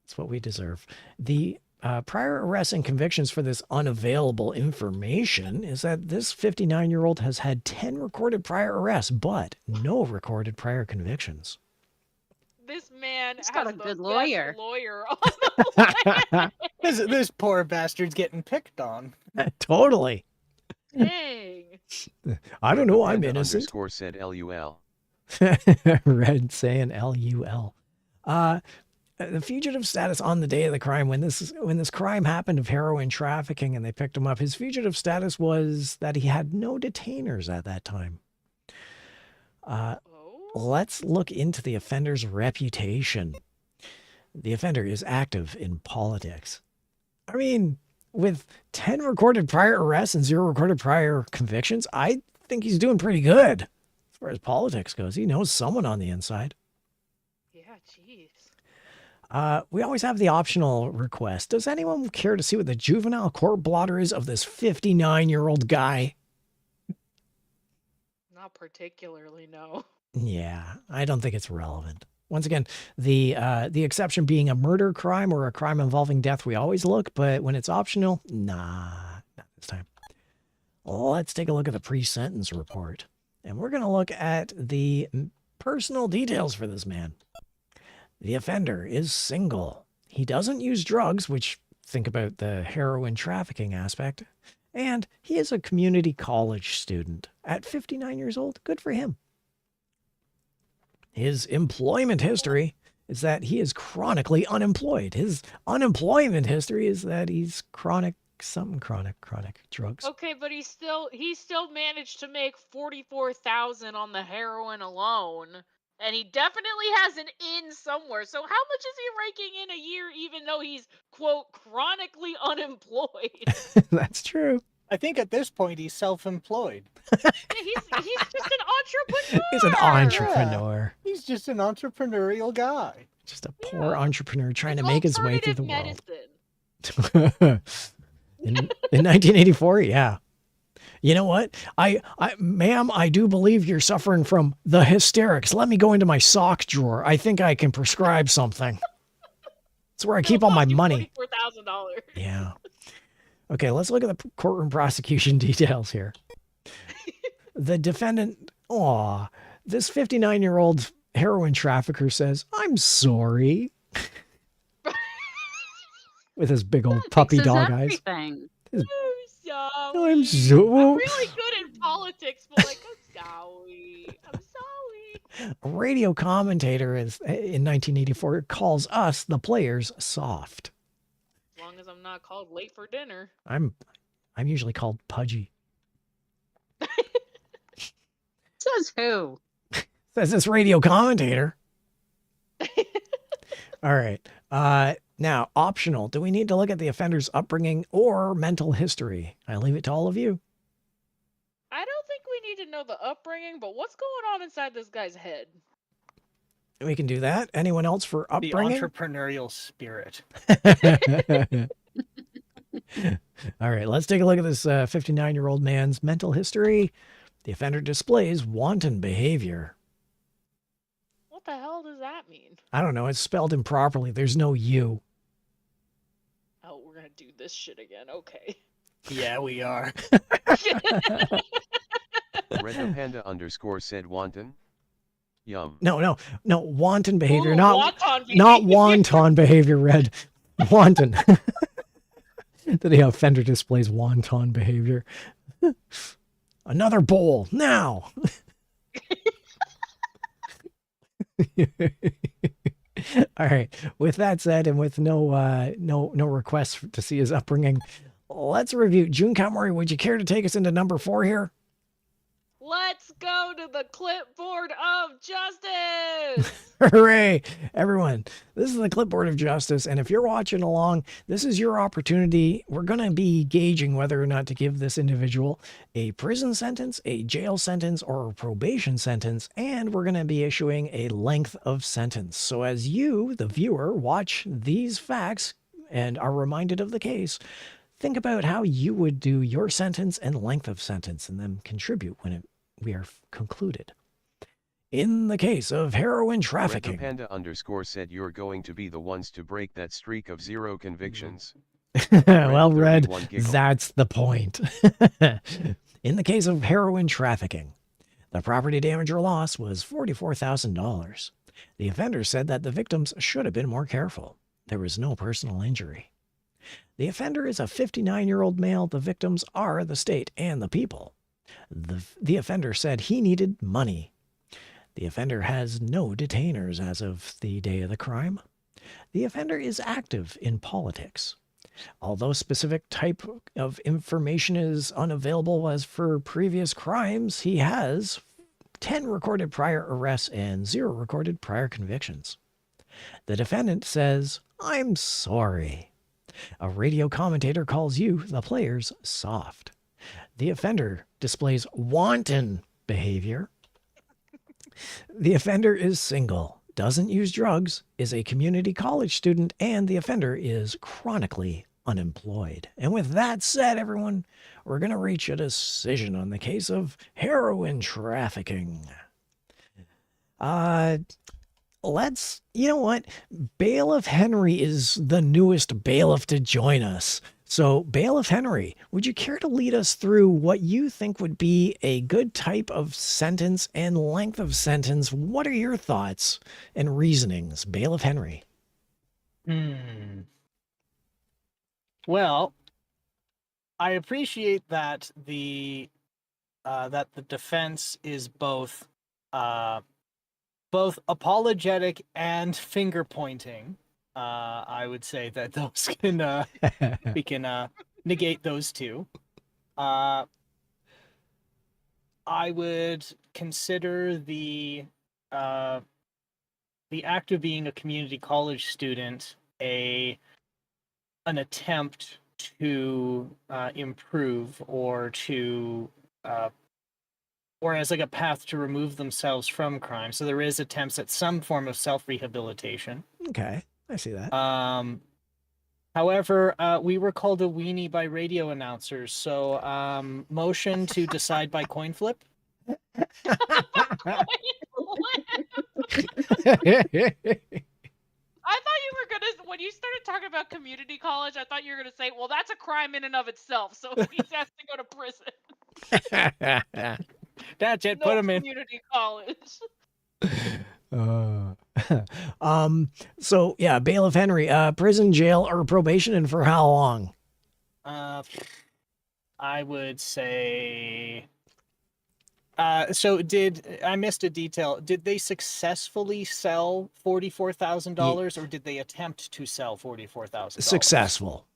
that's what we deserve. The prior arrests and convictions for this unavailable information is that this 59-year-old has had 10 recorded prior arrests, but no recorded prior convictions. This man He's has got a the good best lawyer. lawyer on the planet. This poor bastard's getting picked on. Totally. Dang. I don't know. I'm Panda innocent. _ said LUL. Red saying LUL. The fugitive status on the day of the crime, when this crime happened of heroin trafficking and they picked him up, his fugitive status was that he had no detainers at that time. Let's look into the offender's reputation. The offender is active in politics. With 10 recorded prior arrests and 0 recorded prior convictions, I think he's doing pretty good as far as politics goes. He knows someone on the inside. Yeah, jeez. We always have the optional request. Does anyone care to see what the juvenile court blotter is of this 59-year-old guy? Not particularly, no. Yeah, I don't think it's relevant. Once again, the exception being a murder crime or a crime involving death, we always look, but when it's optional, nah, not this time. Let's take a look at the pre-sentence report. And we're going to look at the personal details for this man. The offender is single. He doesn't use drugs, which, think about the heroin trafficking aspect. And he is a community college student. At 59 years old, good for him. His employment history is that he is chronically unemployed. His unemployment history is that he's chronic drugs. Okay, but he still managed to make $44,000 on the heroin alone, and he definitely has an in somewhere. So how much is he raking in a year, even though he's quote chronically unemployed? That's true. I think at this point he's self-employed. He's just an entrepreneur. He's an entrepreneur. Yeah, he's just an entrepreneurial guy. Just a poor Yeah. entrepreneur trying It's to make his way through the alternative world. medicine. in 1984, yeah. You know what? Ma'am, I do believe you're suffering from the hysterics. Let me go into my sock drawer. I think I can prescribe something. It's where I keep all my money. $44,000. Yeah. Okay, let's look at the courtroom prosecution details here. The defendant, this 59-year-old heroin trafficker says, "I'm sorry." With his big old puppy Fixes dog eyes. everything. I'm sorry. I'm I'm really good in politics, but like, I'm sorry. I'm sorry. A radio commentator in 1984 calls us, the players, soft. As long as I'm not called late for dinner. I'm usually called pudgy. Says who? Says this radio commentator. All right. Now, optional. Do we need to look at the offender's upbringing or mental history? I leave it to all of you. I don't think we need to know the upbringing, but what's going on inside this guy's head? We can do that. Anyone else for The upbringing? entrepreneurial spirit. All right, let's take a look at this 59-year-old man's mental history. The offender displays wanton behavior. What the hell does that mean? I don't know. It's spelled improperly. There's no U. Oh, we're gonna do this shit again. Okay. Yeah, we are. Red Panda _ said wanton. Yum. No. Wanton behavior, Ooh, not wonton wanton behavior. Red, wanton. The offender displays wanton behavior. Another bowl now. All right. With that said, and with no requests to see his upbringing, let's review. June Kamori, would you care to take us into number 4 here? Let's go to the clipboard of justice. Hooray! Everyone, this is the clipboard of justice, and if you're watching along, this is your opportunity. We're going to be gauging whether or not to give this individual a prison sentence, a jail sentence, or a probation sentence, and we're going to be issuing a length of sentence. So as you, the viewer, watch these facts and are reminded of the case, think about how you would do your sentence and length of sentence, and then contribute when we are concluded. In the case of heroin trafficking. Red Panda _ said you're going to be the ones to break that streak of 0 convictions. Well, Red, 31 giggle. that's the point. In the case of heroin trafficking, the property damage or loss was $44,000. The offender said that the victims should have been more careful. There was no personal injury. The offender is a 59-year-old male. The victims are the state and the people. The offender said he needed money. The offender has no detainers as of the day of the crime. The offender is active in politics. Although specific type of information is unavailable as for previous crimes, he has 10 recorded prior arrests and 0 recorded prior convictions. The defendant says, "I'm sorry." A radio commentator calls you, the players, soft. The offender displays wanton behavior. The offender is single, doesn't use drugs, is a community college student, and the offender is chronically unemployed. And with that said, everyone, we're going to reach a decision on the case of heroin trafficking. You know what? Bailiff Henry is the newest bailiff to join us. So, Bailiff Henry, would you care to lead us through what you think would be a good type of sentence and length of sentence? What are your thoughts and reasonings, Bailiff Henry? Well, I appreciate that the defense is both apologetic and finger pointing. I would say that those can we can negate those two. I would consider the act of being a community college student an attempt to improve or as like a path to remove themselves from crime. So there is attempts at some form of self-rehabilitation. Okay, I see that. However, we were called a weenie by radio announcers, so motion to decide by coin flip. I thought you were gonna, when you started talking about community college, I thought you were gonna say, well, that's a crime in and of itself, so he has to go to prison. That's it, No put him in. community college. So yeah, Bailiff Henry, prison, jail, or probation, and for how long? I would say. So I missed a detail? Did they successfully sell $44,000, or did they attempt to sell $44,000?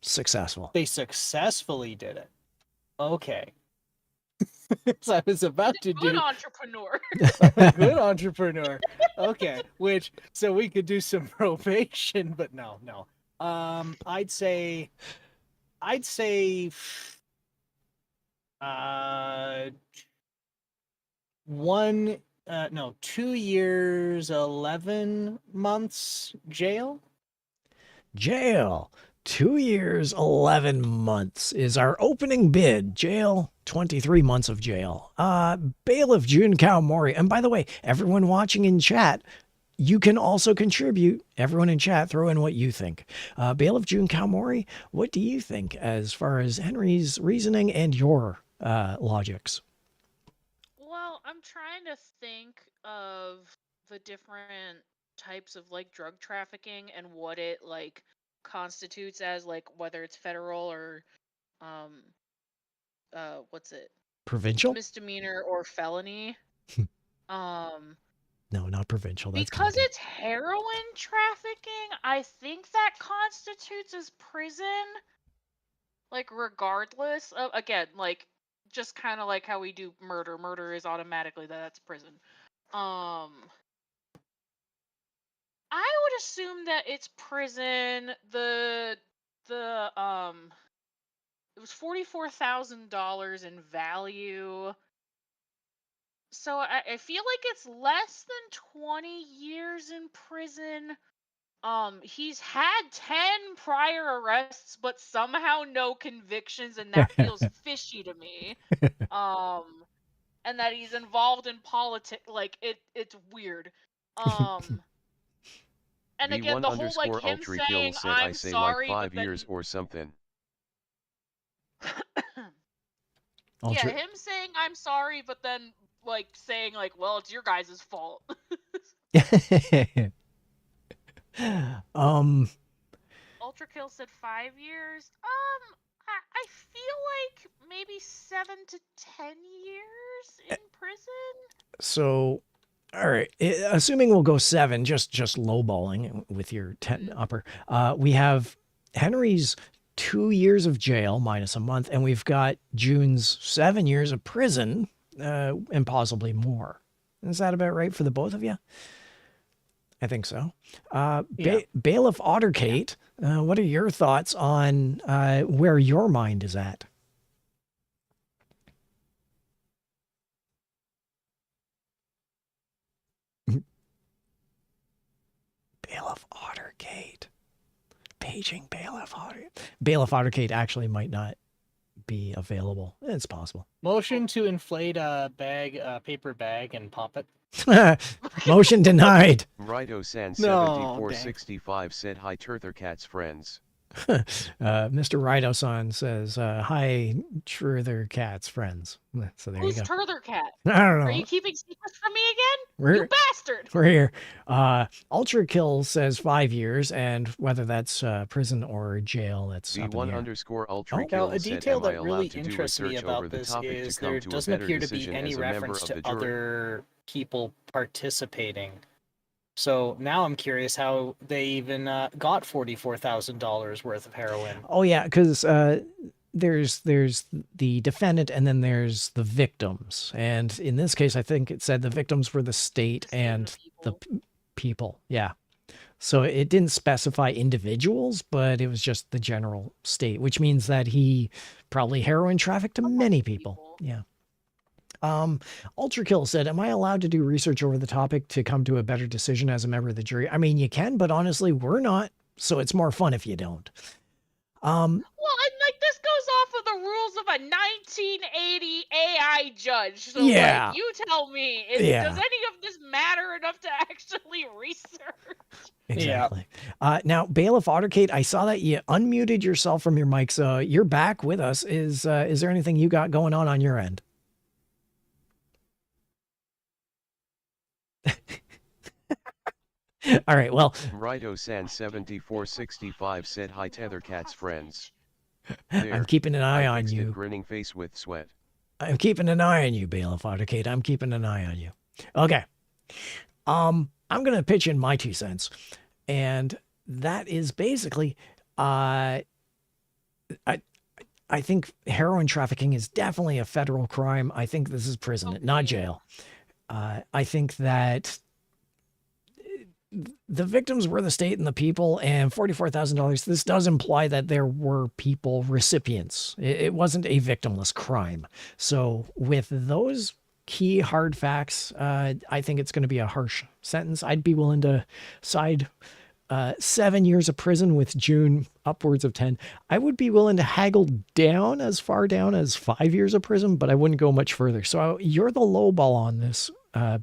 Successful. They successfully did it. Okay. So I was about to do. Good entrepreneur. Good entrepreneur. Okay. So we could do some probation, but no. I'd say. 2 years, 11 months jail. 2 years, 11 months is our opening bid. Jail, 23 months of jail. Bailiff Jun Kao Mori. And by the way, everyone watching in chat, you can also contribute. Everyone in chat, throw in what you think. Bailiff Jun Kao Mori, what do you think as far as Henry's reasoning and your logics? Well, I'm trying to think of the different types of like drug trafficking and what it like constitutes as, like whether it's federal or what's it? Provincial? Misdemeanor or felony. No, not provincial. That's Because Canadian. it's heroin trafficking, I think that constitutes as prison. Like regardless of, again, like just kind of like how we do murder. Murder is automatically that's prison. I would assume that it's prison. It was $44,000 in value. So I feel like it's less than 20 years in prison. He's had 10 prior arrests, but somehow no convictions, and that feels fishy to me. And that he's involved in politics, like it's weird. And again, the whole like him saying I'm sorry, like 5 but then... years or something. Yeah, him saying I'm sorry, but then like saying like, well, it's your guys' fault. Ultra Kill said 5 years. I feel like maybe 7 to 10 years in prison. So, all right, assuming we'll go 7, just lowballing with your 10 upper. We have Henry's 2 years of jail minus a month, and we've got June's 7 years of prison, and possibly more. Is that about right for the both of you? I think so. Yeah. Bailiff Otterkate, what are your thoughts on where your mind is at? Bailiff Otterkate. Paging Bailiff Otterkate. Bailiff Otterkate actually might not be available. It's possible. Motion to inflate a paper bag and pop it. Motion denied. Rido-san No, 7465 said hi Tethercat's friends. Mr. Rido-san says, hi, Tethercat's friends. So there Who's you go. Tethercat? I don't know. Are you keeping secrets from me again? We're- You bastard! We're here. Ultra Kill says 5 years, and whether that's prison or jail, that's up in the air. _Ultra Now, Kill a said, detail am I that allowed really to do interests me research over about the this topic is to come there to a doesn't better appear to be decision any as a member reference of to the jury? other people participating. So now I'm curious how they even got $44,000 worth of heroin. Oh, yeah, because there's the defendant and then there's the victims. And in this case, I think it said the victims were the state and the people. Yeah. So it didn't specify individuals, but it was just the general state, which means that he probably heroin trafficked to many people. Yeah. Ultra Kill said, am I allowed to do research over the topic to come to a better decision as a member of the jury? I mean, you can, but honestly, we're not. So it's more fun if you don't. Well, and like this goes off of the rules of a 1980 AI judge. So Yeah. like, you tell me, does any of this matter enough to actually research? Exactly. Now, Bailiff Autocade, I saw that you unmuted yourself from your mic, so you're back with us. Is there anything you got going on your end? All right, well. Rido-san7465 said, hi Tethercat's friends. There, I'm keeping an eye on fixed it, you. grinning face with sweat. I'm keeping an eye on you, Bailiff Autocade. I'm keeping an eye on you. Okay. I'm going to pitch in my 2 cents. And that is basically, I think heroin trafficking is definitely a federal crime. I think this is prison, not jail. I think that the victims were the state and the people, and $44,000. This does imply that there were people recipients. It wasn't a victimless crime. So with those key hard facts, I think it's going to be a harsh sentence. I'd be willing to side 7 years of prison with June upwards of 10. I would be willing to haggle down as far down as 5 years of prison, but I wouldn't go much further. So you're the low ball on this,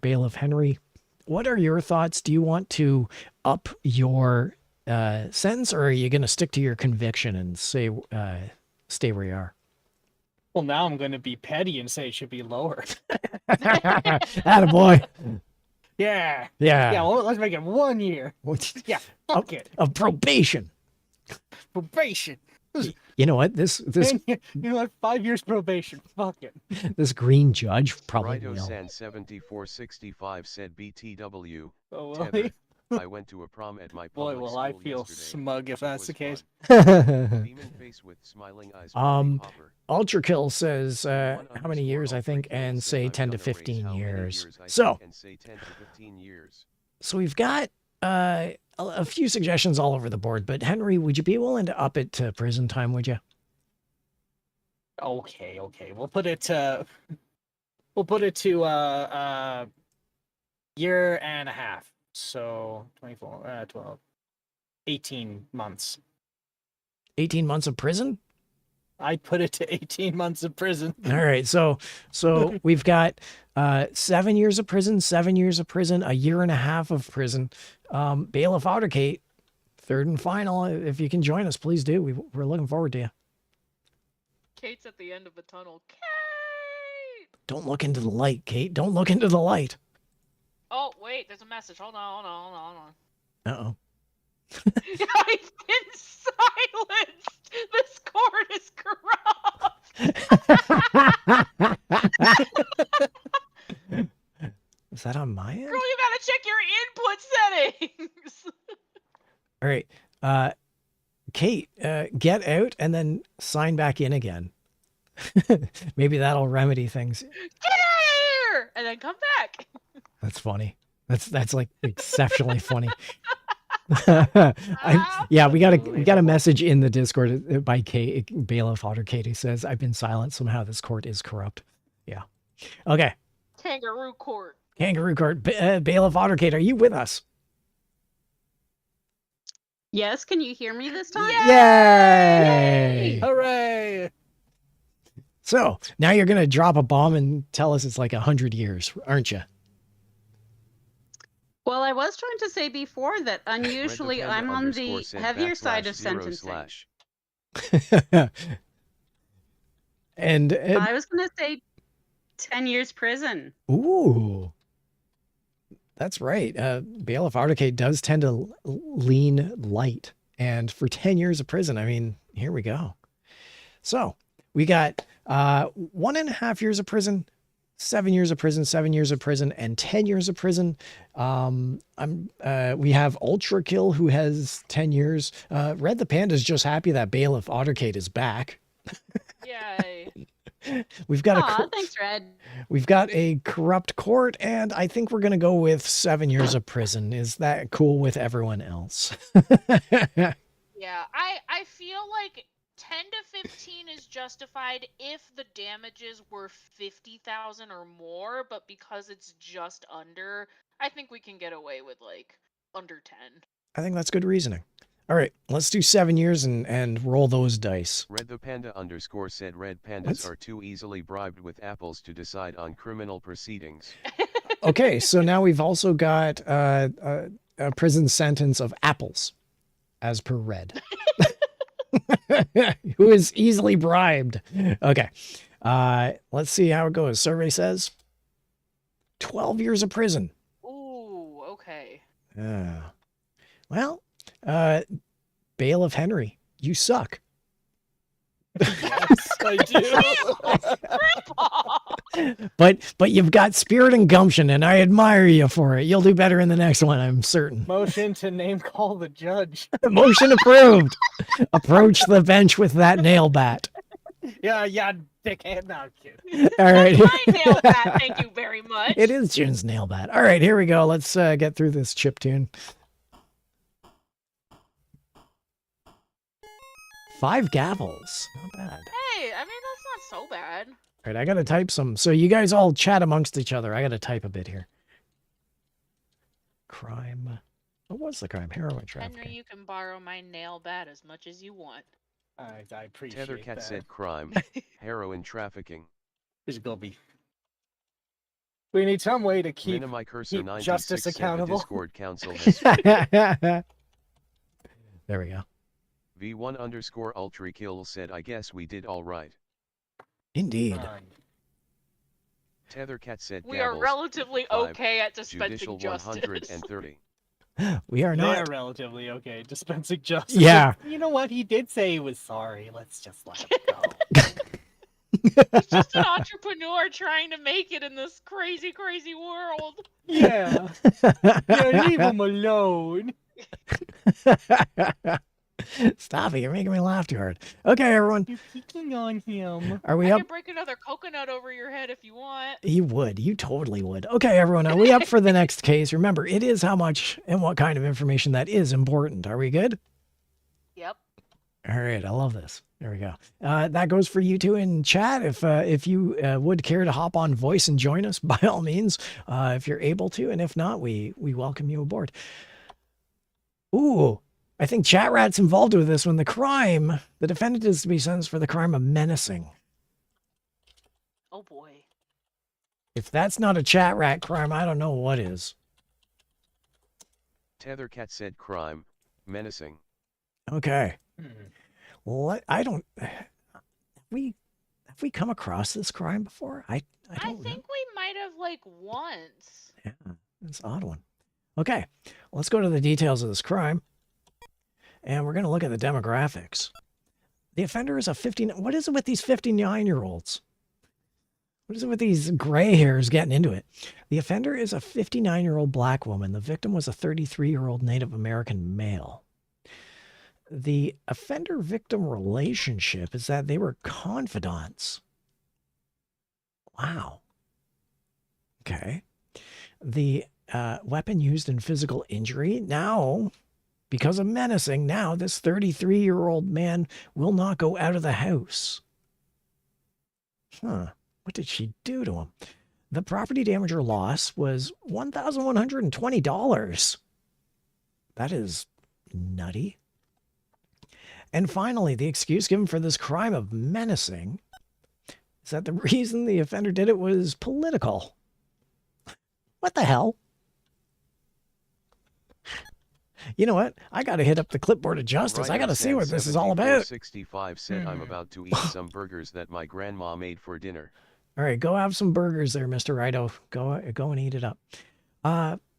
Bailiff Henry. What are your thoughts? Do you want to up your sentence, or are you going to stick to your conviction and say stay where you are? Well, now I'm going to be petty and say it should be lower. Attaboy. Yeah. Yeah. Yeah, well, let's make it 1 year. Yeah, fuck it. Of probation. Probation. You know what? This you know what? 5 years probation. Fuck it. This green judge probably will. Rido-san7465 said, BTW. Oh, Tether, I went to a prom at my boy, public will school I feel yesterday. smug if that's the case. Demon face with smiling eyes. Ultra Kill says how many years, I think, and say 10 to 15 years. So we've got a few suggestions all over the board, but Henry, would you be willing to up it to prison time, would you? Okay. We'll put it to year and a half. So 24, 12, 18 months. 18 months of prison? I'd put it to 18 months of prison. All right. So we've got 7 years of prison, 7 years of prison, a year and a half of prison. Bailiff Autocate, third and final. If you can join us, please do. We're looking forward to you. Kate's at the end of the tunnel. Kate! Don't look into the light, Kate. Don't look into the light. Oh, wait, there's a message. Hold on. Uh-oh. I've been silenced! This court is corrupt! Is that on my end? Girl, you gotta check your input settings! All right. Kate, get out and then sign back in again. Maybe that'll remedy things. Get out of here! And then come back. That's funny. That's like exceptionally funny. We got a message in the Discord by Kate, Bailiff Otter Kate, who says, I've been silent. Somehow this court is corrupt. Yeah. Okay. Kangaroo court. Kangaroo court. Bailiff Otter Kate, are you with us? Yes, can you hear me this time? Yay! Hooray! So now you're going to drop a bomb and tell us it's like 100 years, aren't you? Well, I was trying to say before that unusually I'm on the heavier side of sentencing. And I was going to say 10 years prison. Ooh. That's right. Bailiff Articade does tend to lean light. And for 10 years of prison, I mean, here we go. So we got 1.5 years of prison, 7 years of prison, 7 years of prison, and 10 years of prison. We have Ultra Kill, who has 10 years. Red the Panda's just happy that Bailiff Articade is back. Yay. We've got thanks, Red. We've got a corrupt court, and I think we're going to go with 7 years of prison. Is that cool with everyone else? Yeah, I feel like 10 to 15 is justified if the damages were 50,000 or more, but because it's just under, I think we can get away with like under 10. I think that's good reasoning. All right, let's do 7 years and roll those dice. Red the Panda _ said red pandas are too easily bribed with apples to decide on criminal proceedings. Okay, so now we've also got a prison sentence of apples, as per Red, who is easily bribed. Okay, let's see how it goes. Survey says 12 years of prison. Ooh, okay. Well, Bailiff Henry, you suck. Yes, I do. But you've got spirit and gumption, and I admire you for it. You'll do better in the next one, I'm certain. Motion to name call the judge. Motion approved. Approach the bench with that nail bat. Yeah, dickhead. No, I'm kidding. All right. My nail bat, thank you very much. It is June's nail bat. All right, here we go. Let's get through this chiptune. 5 gavels. Not bad. Hey, I mean, that's not so bad. All right, I got to type some. So you guys all chat amongst each other. I got to type a bit here. Crime. What was the crime? Heroin trafficking. Henry, you can borrow my nail bat as much as you want. I appreciate Tethercat that. said crime, heroin trafficking. There's Gilby. We need some way to keep justice accountable. The Discord council has There we go. V1 _ Ultra Kill said I guess we did all right. Indeed. Tethercat said We are relatively 5, okay at dispensing judicial justice. 130. We are not. They're relatively okay dispensing justice. Yeah. You know what? He did say he was sorry. Let's just let him go. He's just an entrepreneur trying to make it in this crazy, crazy world. Yeah. Yeah, leave him alone. Stop it. You're making me laugh too hard. Okay, everyone. You're picking on him. Are we I up? can break another coconut over your head if you want. You would. You totally would. Okay, everyone. Are we up for the next case? Remember, it is how much and what kind of information that is important. Are we good? Yep. All right. I love this. There we go. That goes for you two in chat. If you would care to hop on voice and join us, by all means, if you're able to. And if not, we welcome you aboard. Ooh. I think Chat Rat's involved with this one. The defendant is to be sentenced for the crime of menacing. Oh boy. If that's not a Chat Rat crime, I don't know what is. Tethercat said crime, menacing. Okay. What? I don't. Have we come across this crime before? I don't think we might have like once. Yeah, it's an odd one. Okay, let's go to the details of this crime. And we're going to look at the demographics. The offender is a 59. What is it with these 59-year-olds? What is it with these gray hairs getting into it? The offender is a 59-year-old black woman. The victim was a 33-year-old Native American male. The offender-victim relationship is that they were confidants. Wow. Okay. The weapon used in physical injury. Now, because of menacing, now this 33-year-old man will not go out of the house. Huh. What did she do to him? The property damage or loss was $1,120. That is nutty. And finally, the excuse given for this crime of menacing is that the reason the offender did it was political. What the hell? You know what? I got to hit up the clipboard of justice. I got to see what this is all about. 65 said I'm about to eat some burgers that my grandma made for dinner. All right, go have some burgers there, Mr. Righto. Go and eat it up.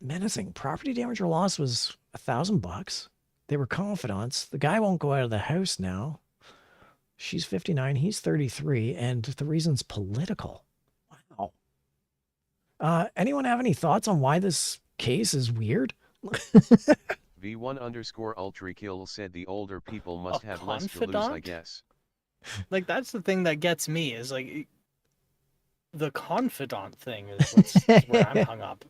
Menacing. Property damage or loss was $1,000. They were confidants. The guy won't go out of the house now. She's 59. He's 33. And the reason's political. Wow. Anyone have any thoughts on why this case is weird? V1 _ Ultra Kill said the older people must have less to lose, I guess. Like, that's the thing that gets me, is like the confidant thing is where I'm hung up.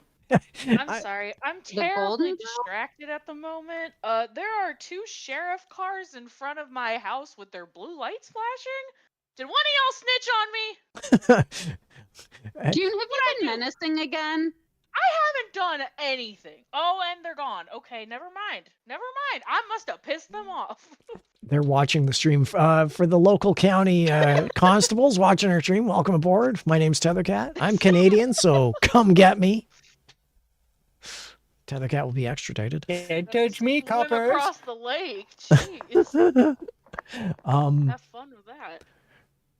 I'm sorry. I'm The Golden terribly Girl? distracted at the moment. There are 2 sheriff cars in front of my house with their blue lights flashing. Did one of y'all snitch on me? June, have you been menacing again? I haven't done anything. Oh, and they're gone. Okay, never mind. Never mind. I must have pissed them off. They're watching the stream for the local county constables watching our stream. Welcome aboard. My name's Tethercat. I'm Canadian, so come get me. Tethercat will be extradited. Can't touch me, Swim coppers. across the lake. Jeez. Have fun with that.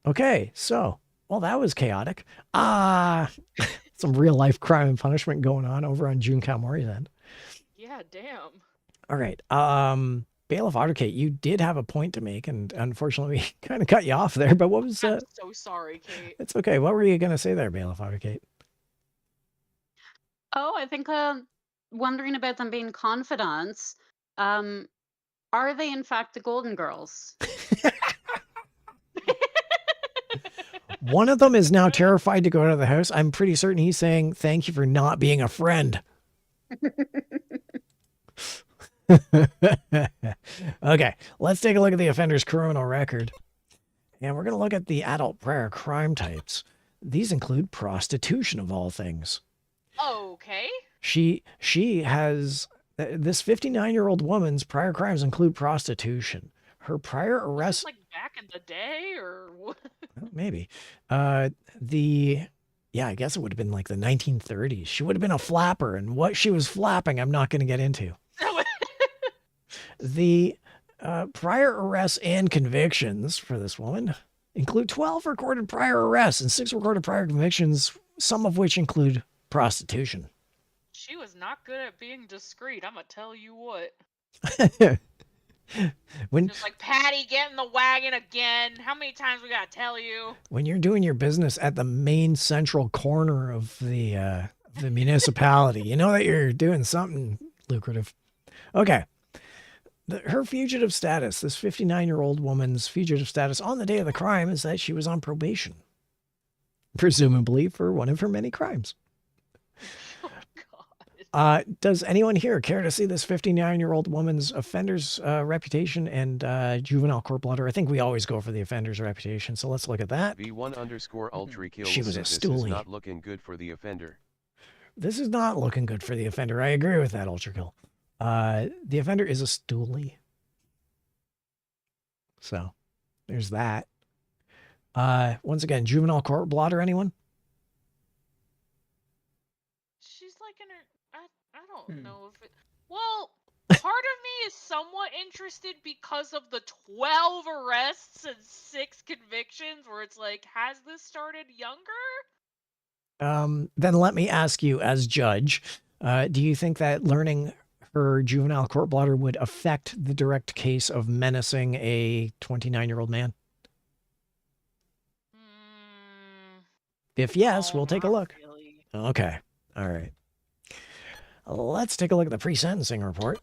Okay, so, well, that was chaotic. Some real life crime and punishment going on over on June Kalmori's end. Yeah, damn. All right. Bailiff Autocate, you did have a point to make, and unfortunately, we kind of cut you off there. But what was I'm so sorry, Kate. It's okay. What were you going to say there, Bailiff Autocate? Oh, I think wondering about them being confidants. Are they in fact the Golden Girls? One of them is now terrified to go out of the house. I'm pretty certain he's saying, thank you for not being a friend. Okay, let's take a look at the offender's criminal record. And we're going to look at the adult prior crime types. These include prostitution, of all things. Okay. She has, this 59-year-old woman's prior crimes include prostitution. Her prior arrest... Like back in the day, or what? Maybe. Yeah, I guess it would have been like the 1930s. She would have been a flapper, and what she was flapping, I'm not going to get into. The prior arrests and convictions for this woman include 12 recorded prior arrests and 6 recorded prior convictions, some of which include prostitution. She was not good at being discreet, I'm going to tell you what. Just like, Patty, get in the wagon again. How many times we got to tell you? When you're doing your business at the main central corner of the municipality, you know that you're doing something lucrative. Okay. Her fugitive status, this 59-year-old woman's fugitive status on the day of the crime is that she was on probation, presumably for one of her many crimes. Oh, God. Does anyone here care to see this 59-year-old woman's offender's reputation and juvenile court blotter? I think we always go for the offender's reputation, so let's look at that. V1_Ultra She was a this is stoolie. not looking good for the offender. This is not looking good for the offender. I agree with that, Ultrakill. The offender is a stoolie. So, there's that. Once again, juvenile court blotter, anyone? She's like in her... I don't know if it... Well, part of me is somewhat interested because of the 12 arrests and 6 convictions, where it's like, has this started younger? Then let me ask you as judge, do you think that learning her juvenile court blotter would affect the direct case of menacing a 29-year-old man? If yes, we'll take a look. Really. Okay. All right. Let's take a look at the pre-sentencing report.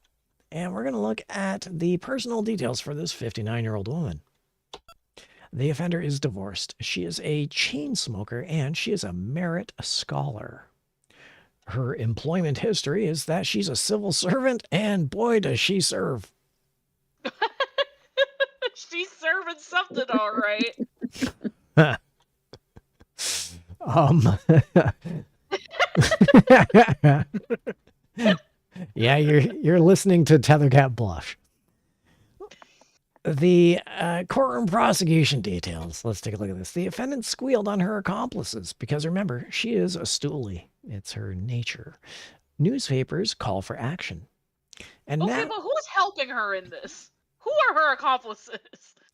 And we're going to look at the personal details for this 59-year-old woman. The offender is divorced. She is a chain smoker and she is a merit scholar. Her employment history is that she's a civil servant, and boy, does she serve. She's serving something, all right. Yeah, you're listening to Tethercat blush. The courtroom prosecution details. Let's take a look at this. The defendant squealed on her accomplices because, remember, she is a stoolie. It's her nature. Newspapers call for action. And Okay, now, but who's helping her in this? Who are her accomplices?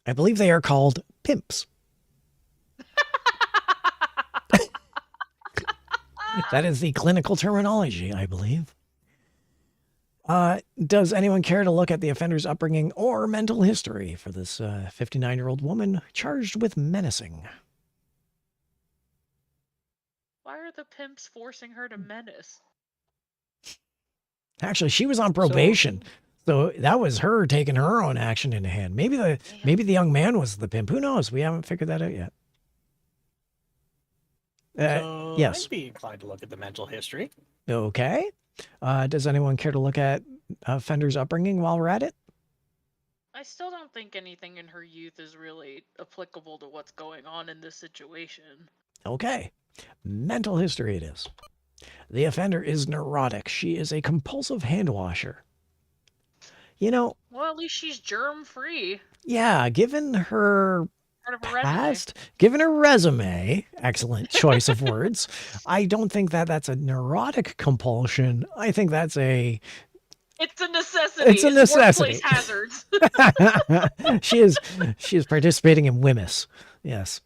I believe they are called pimps. That is the clinical terminology, I believe. Does anyone care to look at the offender's upbringing or mental history for this 59-year-old woman charged with menacing? Why are the pimps forcing her to menace? Actually, she was on probation, so that was her taking her own action into hand. Maybe the young man was the pimp. Who knows? We haven't figured that out yet. Yes. I'd be inclined to look at the mental history. Okay. Does anyone care to look at Fender's upbringing while we're at it? I still don't think anything in her youth is really applicable to what's going on in this situation. Okay. Mental history it is. The offender is neurotic. She is a compulsive hand washer. You know, Well, at least she's germ-free. yeah, given her Part of her resume. past, given her resume, excellent choice of words, I don't think that that's a neurotic compulsion. I think that's a It's a necessity. It's a necessity. Workplace hazards. she is participating in WMIS. Yes.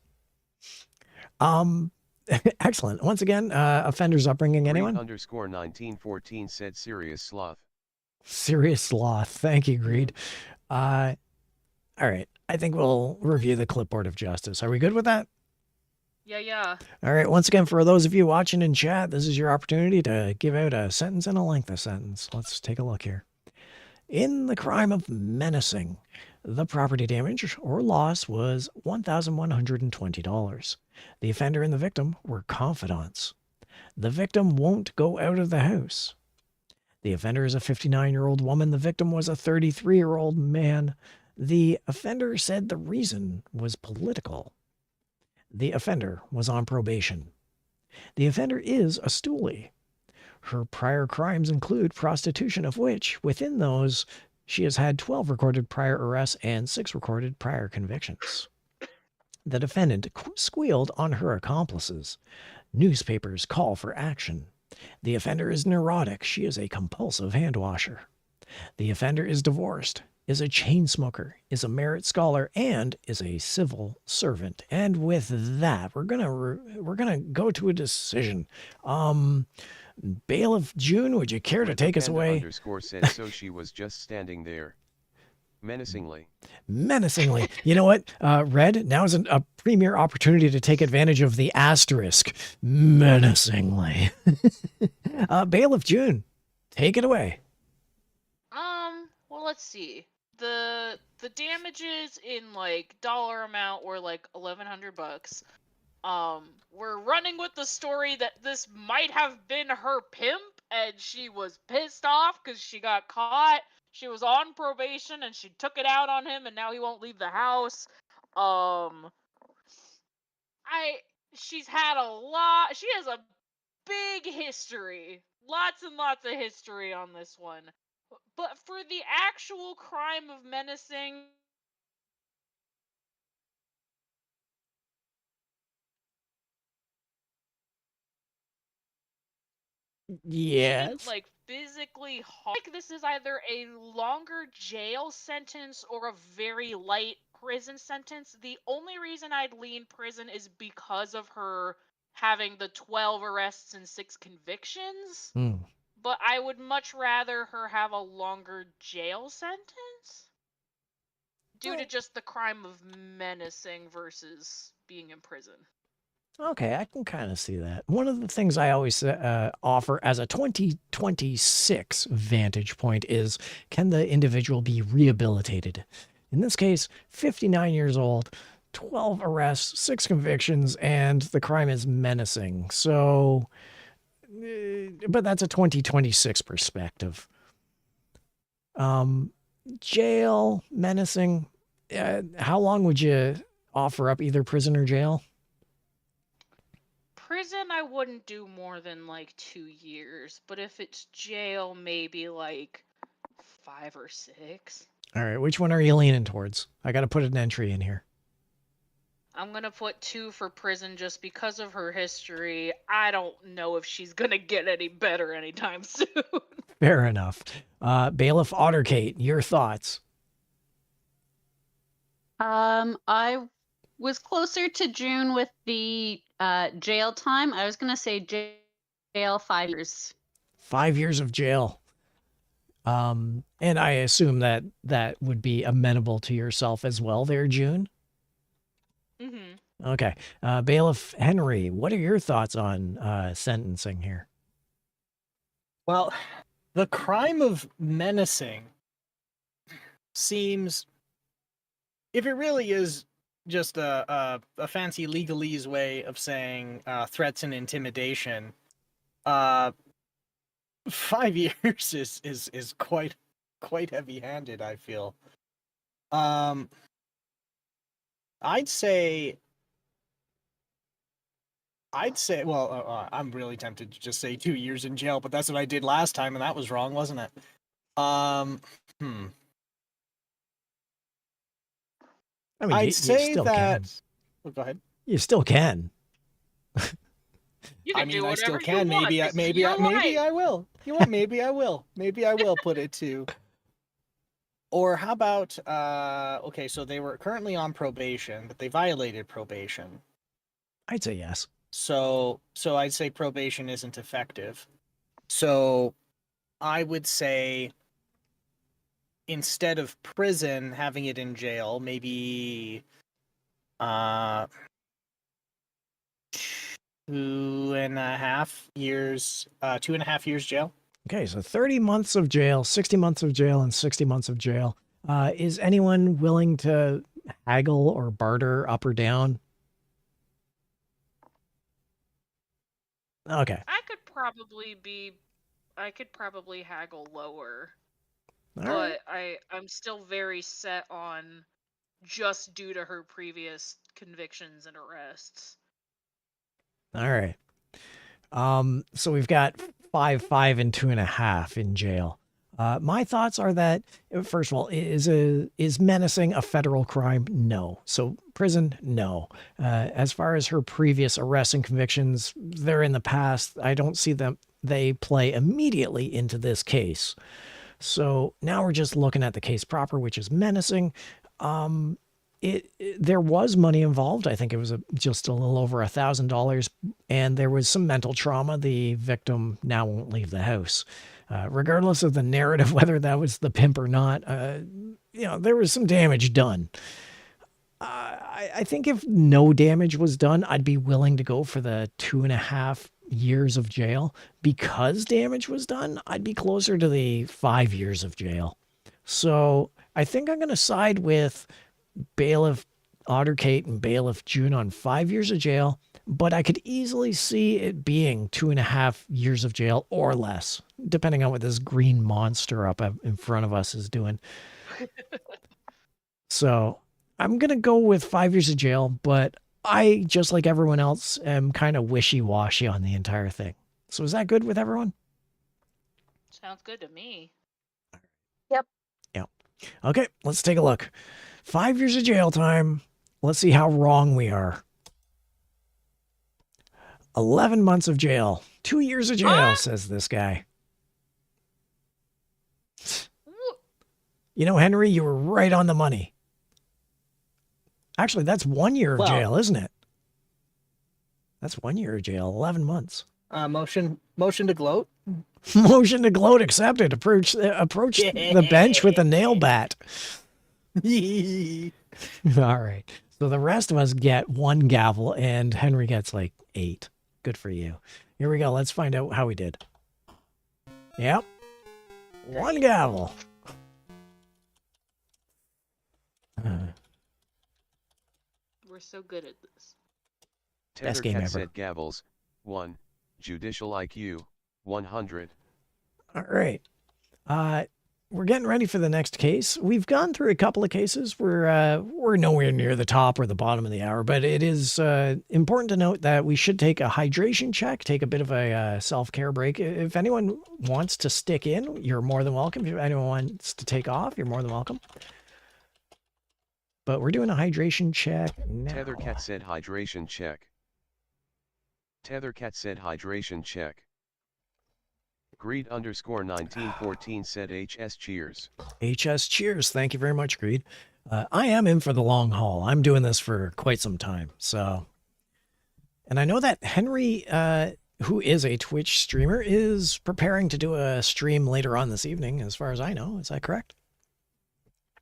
Excellent. Once again, offender's upbringing. Anyone? _1914 said serious sloth. Serious sloth. Thank you, Greed. All right. I think we'll review the clipboard of justice. Are we good with that? Yeah. All right. Once again, for those of you watching in chat, this is your opportunity to give out a sentence and a length of sentence. Let's take a look here. In the crime of menacing, the property damage or loss was $1,120. The offender and the victim were confidants. The victim won't go out of the house. The offender is a 59-year-old woman. The victim was a 33-year-old man. The offender said the reason was political. The offender was on probation. The offender is a stoolie. Her prior crimes include prostitution, of which, within those, she has had 12 recorded prior arrests and 6 recorded prior convictions. The defendant squealed on her accomplices. Newspapers call for action. The offender is neurotic. She is a compulsive hand washer. The offender is divorced, is a chain smoker, is a merit scholar, and is a civil servant. And with that, we're gonna go to a decision. Bailiff June, would you care to take us away? _ said so she was just standing there. Menacingly. Menacingly. You know what, Red, now is a premier opportunity to take advantage of the asterisk. Menacingly. Bailiff June, take it away. Well, let's see. The damages in like dollar amount were like $1,100. We're running with the story that this might have been her pimp and she was pissed off because she got caught. She was on probation and she took it out on him and now he won't leave the house. She's had she has a big history. Lots and lots of history on this one. But for the actual crime of menacing, Yes. like physically like this is either a longer jail sentence or a very light prison sentence. The only reason I'd lean prison is because of her having the 12 arrests and 6 convictions. But I would much rather her have a longer jail sentence due to just the crime of menacing versus being in prison. Okay, I can kind of see that. One of the things I always offer as a 2026 vantage point is, can the individual be rehabilitated? In this case, 59 years old, 12 arrests, 6 convictions, and the crime is menacing. So, but that's a 2026 perspective. Jail, menacing. How long would you offer up, either prison or jail? Prison, I wouldn't do more than like 2 years, but if it's jail, maybe like 5 or 6. All right, which one are you leaning towards? I got to put an entry in here. I'm going to put 2 for prison just because of her history. I don't know if she's going to get any better anytime soon. Fair enough. Bailiff Otterkate, your thoughts? I was closer to June with the jail time. I was going to say jail 5 years. 5 years of jail. And I assume that that would be amenable to yourself as well there, June? Mm-hmm. Okay. Bailiff Henry, what are your thoughts on sentencing here? Well, the crime of menacing seems, if it really is just a fancy legalese way of saying threats and intimidation, 5 years is quite heavy-handed, I feel. I'd say, well, I'm really tempted to just say 2 years in jail, but that's what I did last time, and that was wrong, wasn't it? I mean, I'd say still that. can. Oh, go ahead. You still can. You can I mean, do I whatever still can. you want. Maybe, This is maybe, your maybe life. I will. You know what? Maybe I will. Maybe I will put it to. Or how about? Okay, so they were currently on probation, but they violated probation. I'd say yes. So I'd say probation isn't effective. So I would say instead of prison, having it in jail, maybe 2.5 years, 2.5 years jail. Okay, so 30 months of jail, 60 months of jail, and 60 months of jail. Is anyone willing to haggle or barter up or down? Okay. I could probably haggle lower. All but right. I'm still very set on just due to her previous convictions and arrests. All right. So we've got 5, 5, and 2.5 in jail. My thoughts are that, first of all, is menacing a federal crime? No. So prison? No. As far as her previous arrests and convictions, they're in the past. I don't see they play immediately into this case. So now we're just looking at the case proper, which is menacing. There was money involved. I think it was just a little over $1,000, and there was some mental trauma. The victim now won't leave the house. Regardless of the narrative, whether that was the pimp or not, there was some damage done. I think if no damage was done, I'd be willing to go for the 2.5 years of jail. Because damage was done, I'd be closer to the 5 years of jail. So I think I'm going to side with Bailiff Otterkate and Bailiff June on 5 years of jail, but I could easily see it being 2.5 years of jail or less, depending on what this green monster up in front of us is doing. So I'm going to go with 5 years of jail, but I, just like everyone else, am kind of wishy-washy on the entire thing. So is that good with everyone? Sounds good to me. Yep. Yep. Okay, let's take a look. 5 years of jail time. Let's see how wrong we are. 11 months of jail. 2 years of jail, says this guy. You know, Henry, you were right on the money. Actually, that's 1 year of jail, isn't it? That's 1 year of jail, 11 months. Motion to gloat. Motion to gloat accepted. Approach the bench with a nail bat. All right. So the rest of us get 1 gavel, and Henry gets like 8. Good for you. Here we go. Let's find out how we did. Yep. 1 gavel. We're so good at this. Best game Tethercat ever. said gavels, 1. Judicial IQ, 100. All right. We're getting ready for the next case. We've gone through a couple of cases. We're nowhere near the top or the bottom of the hour, but it is important to note that we should take a hydration check, take a bit of a self-care break. If anyone wants to stick in, you're more than welcome. If anyone wants to take off, you're more than welcome. But we're doing a hydration check now. Tethercat said hydration check. Tethercat said hydration check. Greed_1914 said HS cheers. HS cheers. Thank you very much, Greed. I am in for the long haul. I'm doing this for quite some time. So, and I know that Henry, who is a Twitch streamer, is preparing to do a stream later on this evening, as far as I know. Is that correct?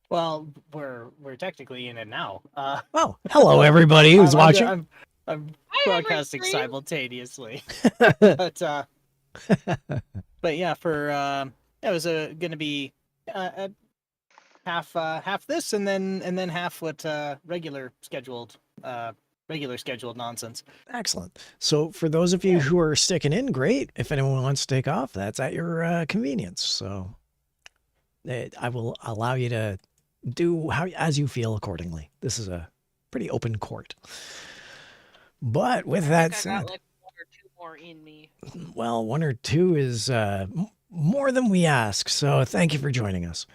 Well, we're technically in it now. Oh, hello everybody who's watching. I'm broadcasting simultaneously. But yeah, for it was going to be half this and then half what regular scheduled regular scheduled nonsense. Excellent. So for those of you who are sticking in, great. If anyone wants to take off, that's at your convenience. So I will allow you to do as you feel accordingly. This is a pretty open court. But with that I said, got like 1 or 2 more in me. well, 1 or 2 is more than we ask. So thank you for joining us.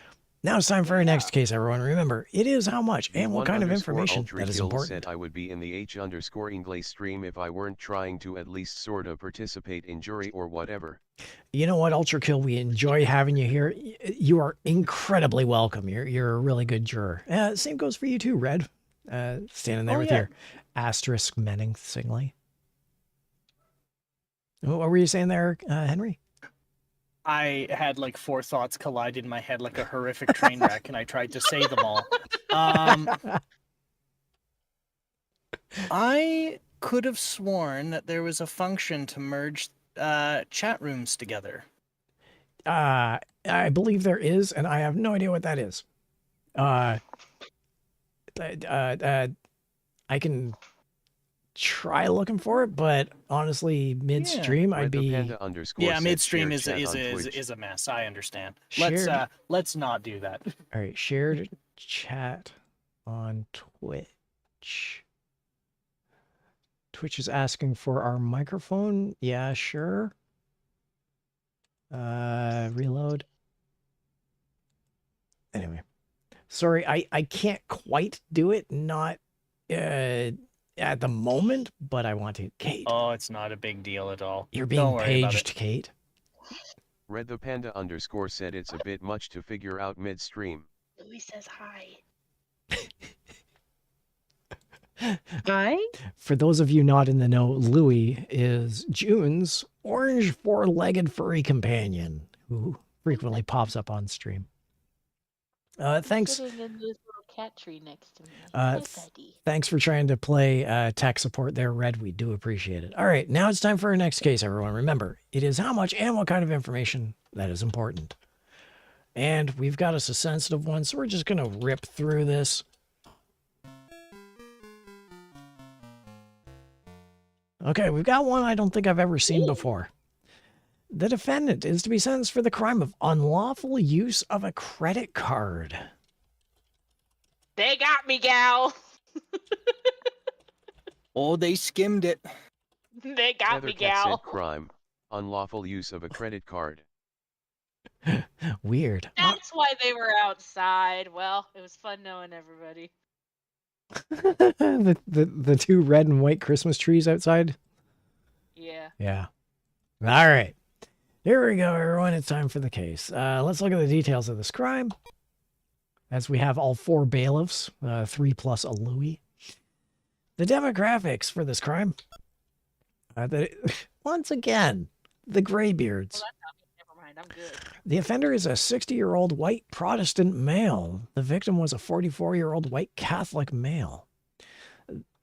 Now it's time for our next case, everyone. Remember, it is how much and what kind of information that is important. Said I would be in the H_English stream if I weren't trying to at least sort of participate in jury or whatever. You know what, Ultra Kill? We enjoy having you here. You are incredibly welcome. You're a really good juror. Same goes for you too, Red. Standing there with your asterisk menacingly. What were you saying there, Henry? I had like 4 thoughts collide in my head like a horrific train wreck, and I tried to say them all. I could have sworn that there was a function to merge chat rooms together. I believe there is, and I have no idea what that is. I can try looking for it, but honestly, midstream, I'd be. Midstream is a mess. I understand. Let's not do that. All right, shared chat on Twitch. Twitch is asking for our microphone. Yeah, sure. Reload. Anyway, sorry, I can't quite do it. Not at the moment, but I want to. Kate. Oh, it's not a big deal at all. You're being paged, Kate. Red the Panda _ said it's a bit much to figure out midstream. Louis says hi. Hi. For those of you not in the know, Louis is June's orange 4-legged furry companion who frequently pops up on stream. Thanks. Sitting in this little cat tree next to me. Hi, buddy. Thanks for trying to play tech support there, Red. We do appreciate it. All right, now it's time for our next case, everyone. Remember, it is how much and what kind of information that is important. And we've got us a sensitive one, so we're just going to rip through this. Okay, we've got one I don't think I've ever seen before. The defendant is to be sentenced for the crime of unlawful use of a credit card. They got me, gal. Oh, they skimmed it. They got me, gal. Said crime, unlawful use of a credit card. Weird. That's why they were outside. Well, it was fun knowing everybody. the 2 red and white Christmas trees outside. Yeah. Yeah. All right. Here we go, everyone. It's time for the case. Let's look at the details of this crime. As we have all 4 bailiffs, 3 plus a Louis. The demographics for this crime. Once again, the graybeards. Never mind, I'm good. The offender is a 60-year-old white Protestant male. The victim was a 44-year-old white Catholic male.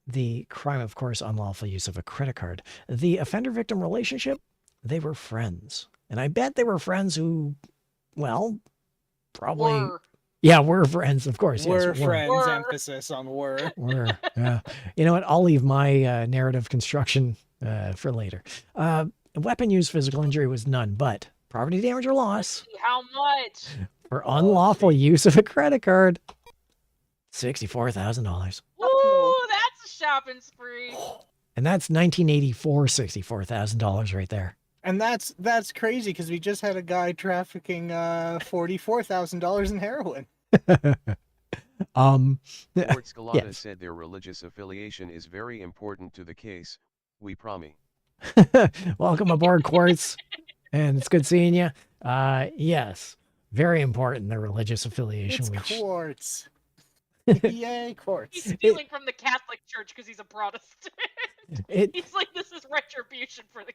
The crime, of course, unlawful use of a credit card. The offender-victim relationship, they were friends. And I bet they were friends who, well, probably... Were. Yeah, we're friends, of course. We're yes, friends, Were. emphasis on were. We're, yeah. You know what? I'll leave my narrative construction for later. Weapon use, physical injury was none, but property damage or loss How much? for unlawful use of a credit card, $64,000. Ooh, that's a shopping spree. And that's 1984 $64,000 right there. And that's crazy because we just had a guy trafficking $44,000 in heroin. Lord Scalata yes. said their religious affiliation is very important to the case. We promise. Welcome aboard, Quartz. And it's good seeing you. Yes, very important, their religious affiliation. It's Quartz. Yay, Quartz. He's stealing from the Catholic Church because he's a Protestant. He's like, this is retribution for the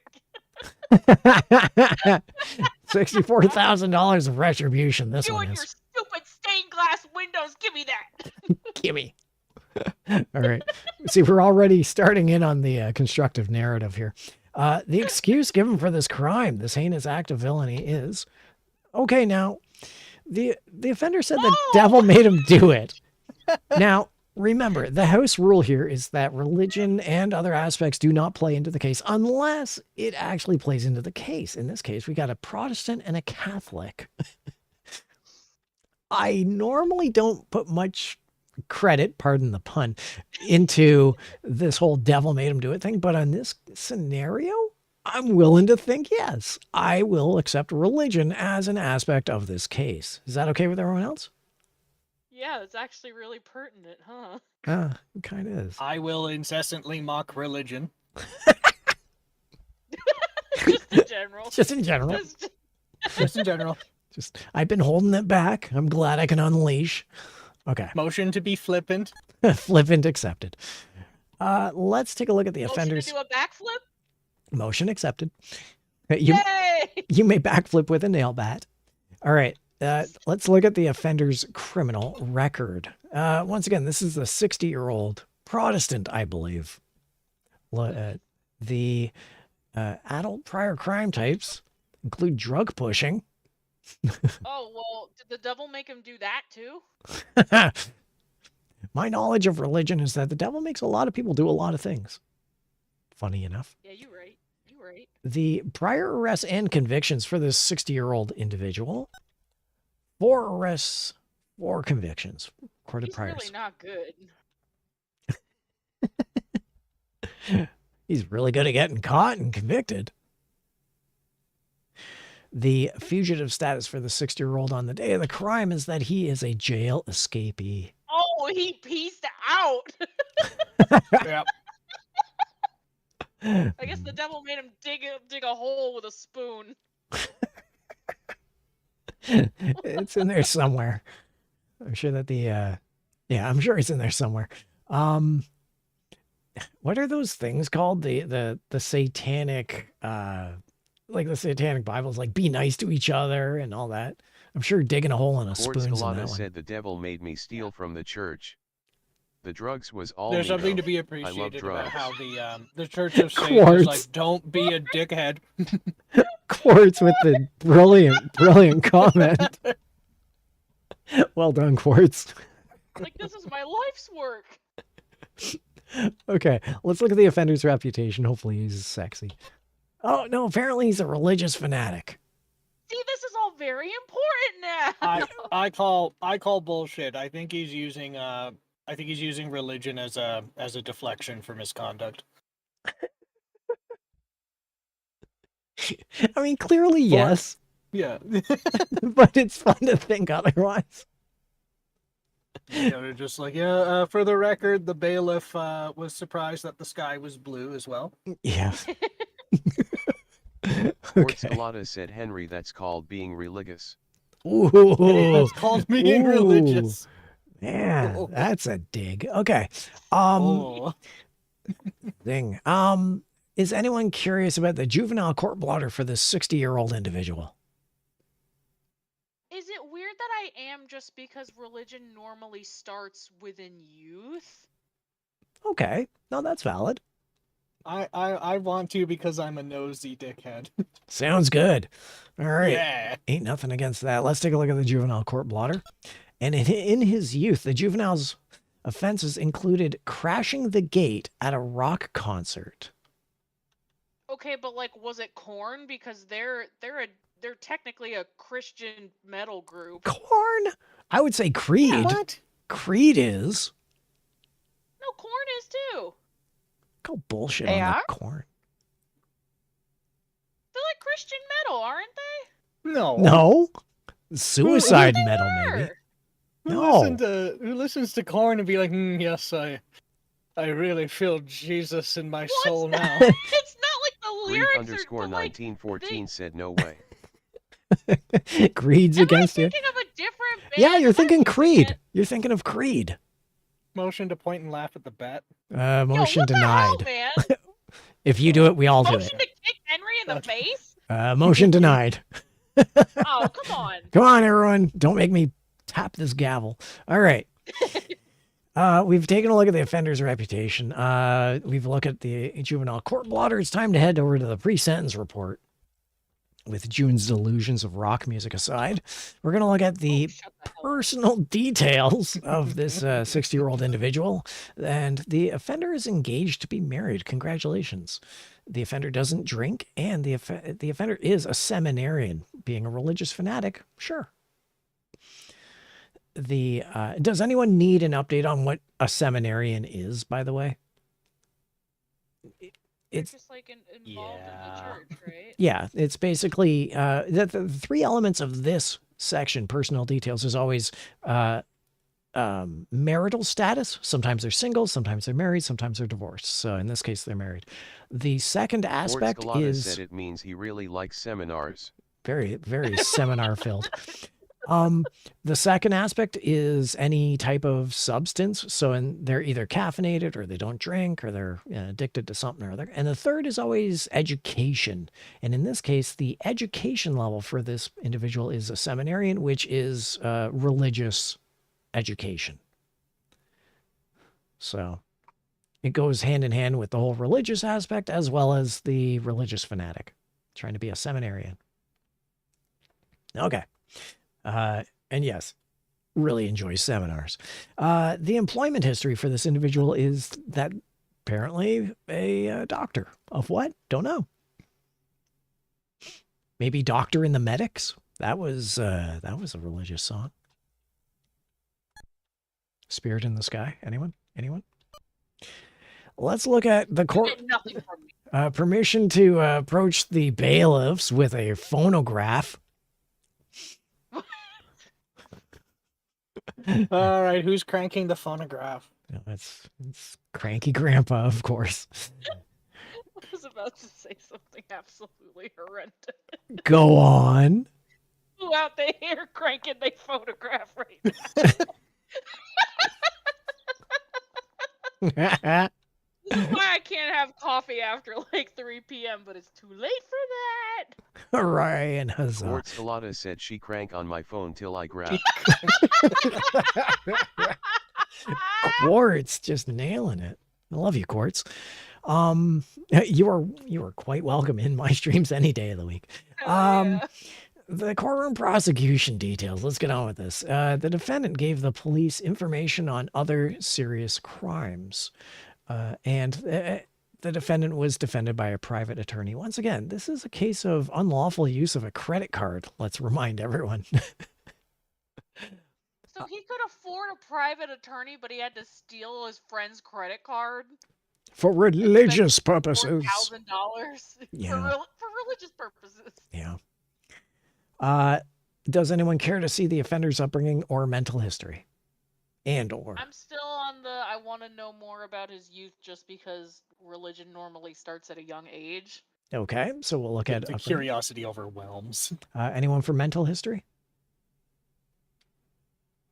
$64,000 of retribution. This You one and is. your stupid stained glass windows, give me that. Gimme. All right. See, we're already starting in on the constructive narrative here. The excuse given for this crime, this heinous act of villainy, is okay. Now, the offender said the devil made him do it. Now, Remember, the house rule here is that religion and other aspects do not play into the case unless it actually plays into the case. In this case, we got a Protestant and a Catholic. I normally don't put much credit, pardon the pun, into this whole devil made him do it thing. But on this scenario, I'm willing to think, yes, I will accept religion as an aspect of this case. Is that okay with everyone else? Yeah, that's actually really pertinent, huh? It kind of is. I will incessantly mock religion. Just in general. Just in general. Just in general. I've been holding it back. I'm glad I can unleash. Okay. Motion to be flippant. Flippant accepted. Let's take a look at the offenders. Motion to do a backflip? Motion accepted. Yay! You may backflip with a nail bat. All right. Let's look at the offender's criminal record. Once again, this is a 60-year-old Protestant, I believe. The adult prior crime types include drug pushing. Oh, well, did the devil make him do that too? My knowledge of religion is that the devil makes a lot of people do a lot of things. Funny enough. Yeah, you're right. You're right. The prior arrests and convictions for this 60-year-old individual. 4 arrests, 4 convictions. Recorded He's priors. really not good. He's really good at getting caught and convicted. The fugitive status for the 60-year-old on the day of the crime is that he is a jail escapee. Oh, he pieced out. Yep. I guess the devil made him dig a hole with a spoon. It's in there somewhere. I'm sure that I'm sure it's in there somewhere. What are those things called? The satanic, like the satanic Bibles, like be nice to each other and all that. I'm sure digging a hole in a spoon's in that one. said the devil made me steal from the church. The drugs was all There's me, something though. to be I love appreciated drugs. about how the Church of Satan is like, don't be a dickhead. Quartz with the brilliant comment. Well done, Quartz. Like, this is my life's work. Okay, let's look at the offender's reputation. Hopefully he's sexy. Oh, no, apparently he's a religious fanatic. See, this is all very important now. I call bullshit. I think he's using religion as a deflection for misconduct. I mean, clearly, yes. Yeah. But it's fun to think otherwise. You know, they're just like, for the record, the bailiff was surprised that the sky was blue as well. Yeah. Orchestra said, Henry, that's called being religious. Ooh. It's called being religious. Man, that's a dig. Okay. Thing. Is anyone curious about the juvenile court blotter for this 60-year-old individual? Is it weird that I am just because religion normally starts within youth? Okay. No, that's valid. I want to because I'm a nosy dickhead. Sounds good. All right. Yeah. Ain't nothing against that. Let's take a look at the juvenile court blotter. And in his youth, the juvenile's offenses included crashing the gate at a rock concert. Okay, but like, was it Korn? Because they're technically a Christian metal group. Korn? I would say Creed. Yeah, what? Creed is. No, Korn is too. Go bullshit They on are? the Korn. They're like Christian metal, aren't they? No. No. Suicide They metal, were. maybe. Who No. listens to Korn and be like, yes, I really feel Jesus in my soul now. It's not like the Reed lyrics underscore are, but, like, 1914 said no way. Creed's Am against I you. thinking of a different band? Yeah, you're Am I thinking losing Creed. it? You're thinking of Creed. Motion to point and laugh at the bat. Motion Yo, what denied. The hell, man? If you do it, we all do Motion it. to kick Henry in the face? Motion denied. Oh, come on. Come on, everyone. Don't make me tap this gavel. All right. We've taken a look at the offender's reputation. We've looked at the juvenile court blotter. It's time to head over to the pre-sentence report. with June's delusions of rock music aside, we're going to look at the Shut the hell up. personal details of this 60-year-old individual. And the offender is engaged to be married. Congratulations. The offender doesn't drink, and the offender is a seminarian. Being a religious fanatic, sure. Does anyone need an update on what a seminarian is, by the way? It's just like involved in the Yeah. church, right? Yeah, it's basically the three elements of this section, personal details, is always marital status. Sometimes they're single, sometimes they're married, sometimes they're divorced. So in this case, they're married. The second aspect is said it means he really likes seminars. very, very seminar filled. The second aspect is any type of substance. So they're either caffeinated or they don't drink or they're addicted to something or other. And the third is always education. And in this case, the education level for this individual is a seminarian, which is religious education. So it goes hand in hand with the whole religious aspect as well as the religious fanatic, trying to be a seminarian. Okay. And yes, really enjoys seminars. The employment history for this individual is that apparently a doctor of what? Don't know. Maybe Doctor in the Medics. That was a religious song. Spirit in the Sky. Anyone? Let's look at the court. You get nothing from me. Permission to approach the bailiffs with a phonograph. All right, who's cranking the phonograph? No, it's cranky grandpa, of course. I was about to say something absolutely horrendous. Go on. Who out there here cranking they photograph right now? This is why I can't have coffee after like 3 p.m., but it's too late for that. Ryan Huzzah. Quartz Salata said she crank on my phone till I grab. Quartz just nailing it. I love you, Quartz. You are quite welcome in my streams any day of the week. Yeah. The courtroom prosecution details. Let's get on with this. The defendant gave the police information on other serious crimes. And the defendant was defended by a private attorney. Once again, this is a case of unlawful use of a credit card. Let's remind everyone. So he could afford a private attorney, but he had to steal his friend's credit card For religious purposes. $4,000 Yeah. for religious purposes. Yeah. Does anyone care to see the offender's upbringing or mental history? Or I'm still on the I want to know more about his youth just because religion normally starts at a young age. okay, so we'll look at The upbringing. curiosity overwhelms. Anyone for mental history?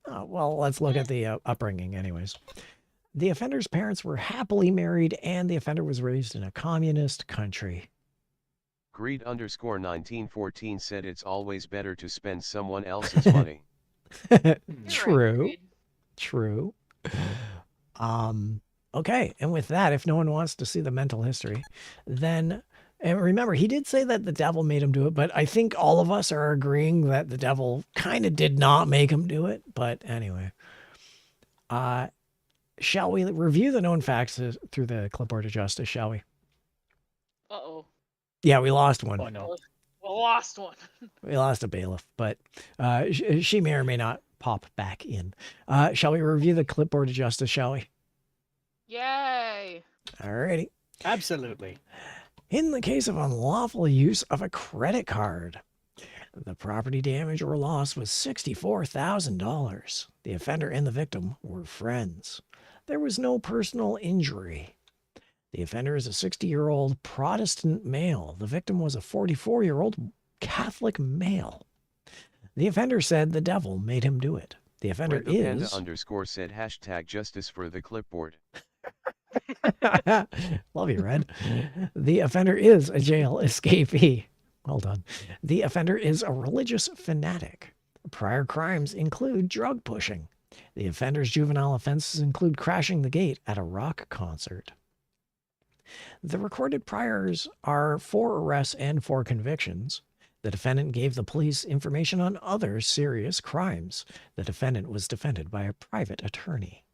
Oh, well, let's look at the upbringing anyways. The offender's parents were happily married and the offender was raised in a communist country. Greed_1914 said it's always better to spend someone else's money. True. Right. True. Okay, and with that, if no one wants to see the mental history, then, and remember, he did say that the devil made him do it, but I think all of us are agreeing that the devil kind of did not make him do it. But anyway, shall we review the known facts through the clipboard of justice, shall we? Uh-oh. Yeah, we lost one. Oh no. We lost one. We lost a bailiff, but she may or may not pop back in. Shall we review the clipboard of justice, shall we? Yay. Alrighty. Absolutely. In the case of unlawful use of a credit card, the property damage or loss was $64,000. The offender and the victim were friends. There was no personal injury. The offender is a 60-year-old Protestant male. The victim was a 44-year-old Catholic male. The offender said the devil made him do it. The offender Brenda Panda is... _ said #justice for the clipboard. Love you, Red. The offender is a jail escapee. Well done. The offender is a religious fanatic. Prior crimes include drug pushing. The offender's juvenile offenses include crashing the gate at a rock concert. The recorded priors are 4 arrests and 4 convictions. The defendant gave the police information on other serious crimes. The defendant was defended by a private attorney.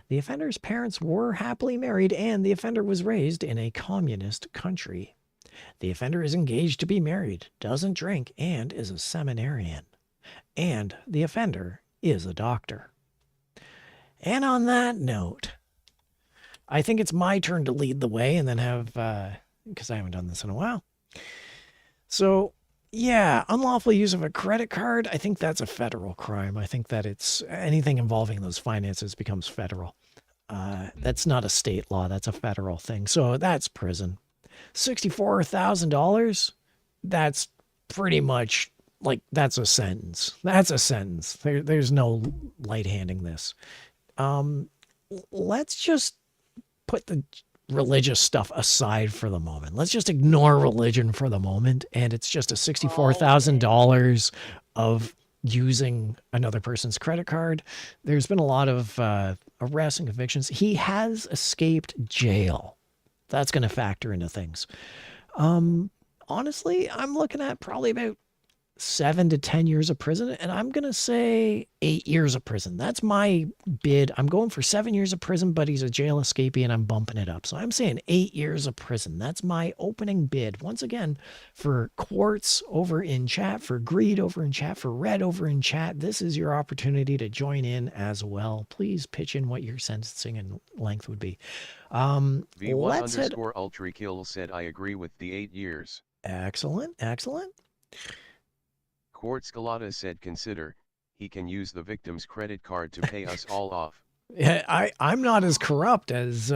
The offender's parents were happily married, and the offender was raised in a communist country. The offender is engaged to be married, doesn't drink, and is a seminarian. And the offender is a doctor. And on that note, I think it's my turn to lead the way and then have, because I haven't done this in a while. So, yeah, unlawful use of a credit card, I think that's a federal crime. I think that it's anything involving those finances becomes federal. That's not a state law. That's a federal thing. So that's prison. $64,000, that's pretty much like, that's a sentence. That's a sentence. There's no light-handing this. Let's just put the religious stuff aside for the moment. Let's just ignore religion for the moment. And it's just a $64,000 of using another person's credit card. There's been a lot of arrests and convictions. He has escaped jail. That's going to factor into things. Honestly, I'm looking at probably about 7 to 10 years of prison, and I'm going to say 8 years of prison. That's my bid. I'm going for 7 years of prison, but he's a jail escapee, and I'm bumping it up. So I'm saying 8 years of prison. That's my opening bid. Once again, for Quartz over in chat, for Greed over in chat, for Red over in chat, this is your opportunity to join in as well. Please pitch in what your sentencing and length would be. V1_Ultrakill said, I agree with the 8 years. Excellent, excellent. Quartz Galata said, consider, he can use the victim's credit card to pay us all off. Yeah, I'm not as corrupt as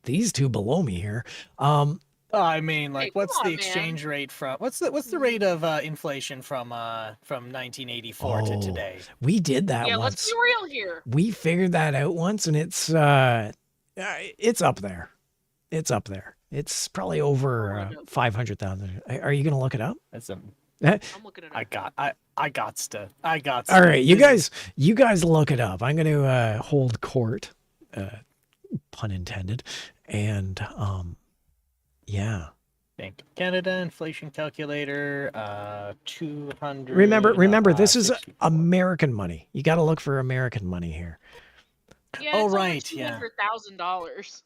these two below me here. I mean, like, Hey, what's come the on, exchange rate from? What's the rate of inflation from 1984 to today? We did that Yeah, once. let's be real here. We figured that out once, and it's up there. It's up there. It's probably over 500,000. Are you gonna look it up? That's a. I'm looking at it. I got to. All right, you guys look it up. I'm going to hold court, pun intended, and yeah. Bank of Canada inflation calculator, 200. Remember, this is American money. You got to look for American money here. Yeah, Oh, it's right, yeah. $200,000.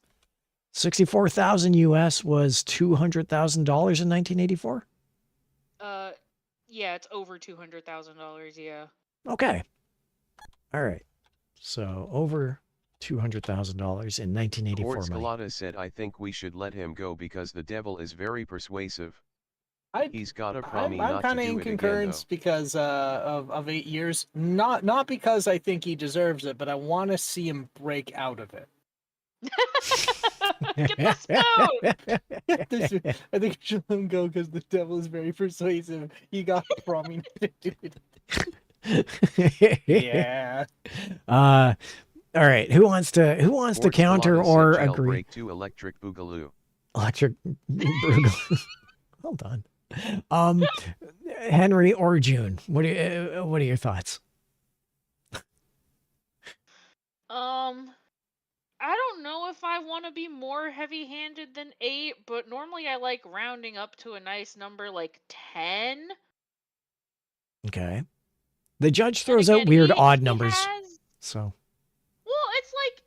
64,000 US was $200,000 in 1984. Yeah, it's over $200,000. Yeah. Okay. All right. So over $200,000 in 1984 Quartz money. Galata said, I think we should let him go because the devil is very persuasive. He's got a promise I'm not kind to of do in it again, concurrence though. because of 8 years. Not because I think he deserves it, but I want to see him break out of it. Get the spoon! I think we should let him go because the devil is very persuasive. He got promised to do it. Yeah. All right. Who wants to Quartz counter Galata or said, agree? Jailbreak to Electric Boogaloo. Electric Boogaloo. Well done. Henry or June, what are your thoughts? I don't know if I want to be more heavy-handed than 8, but normally I like rounding up to a nice number like 10. Okay. The judge And throws out again, weird he odd numbers. has- So Well, it's like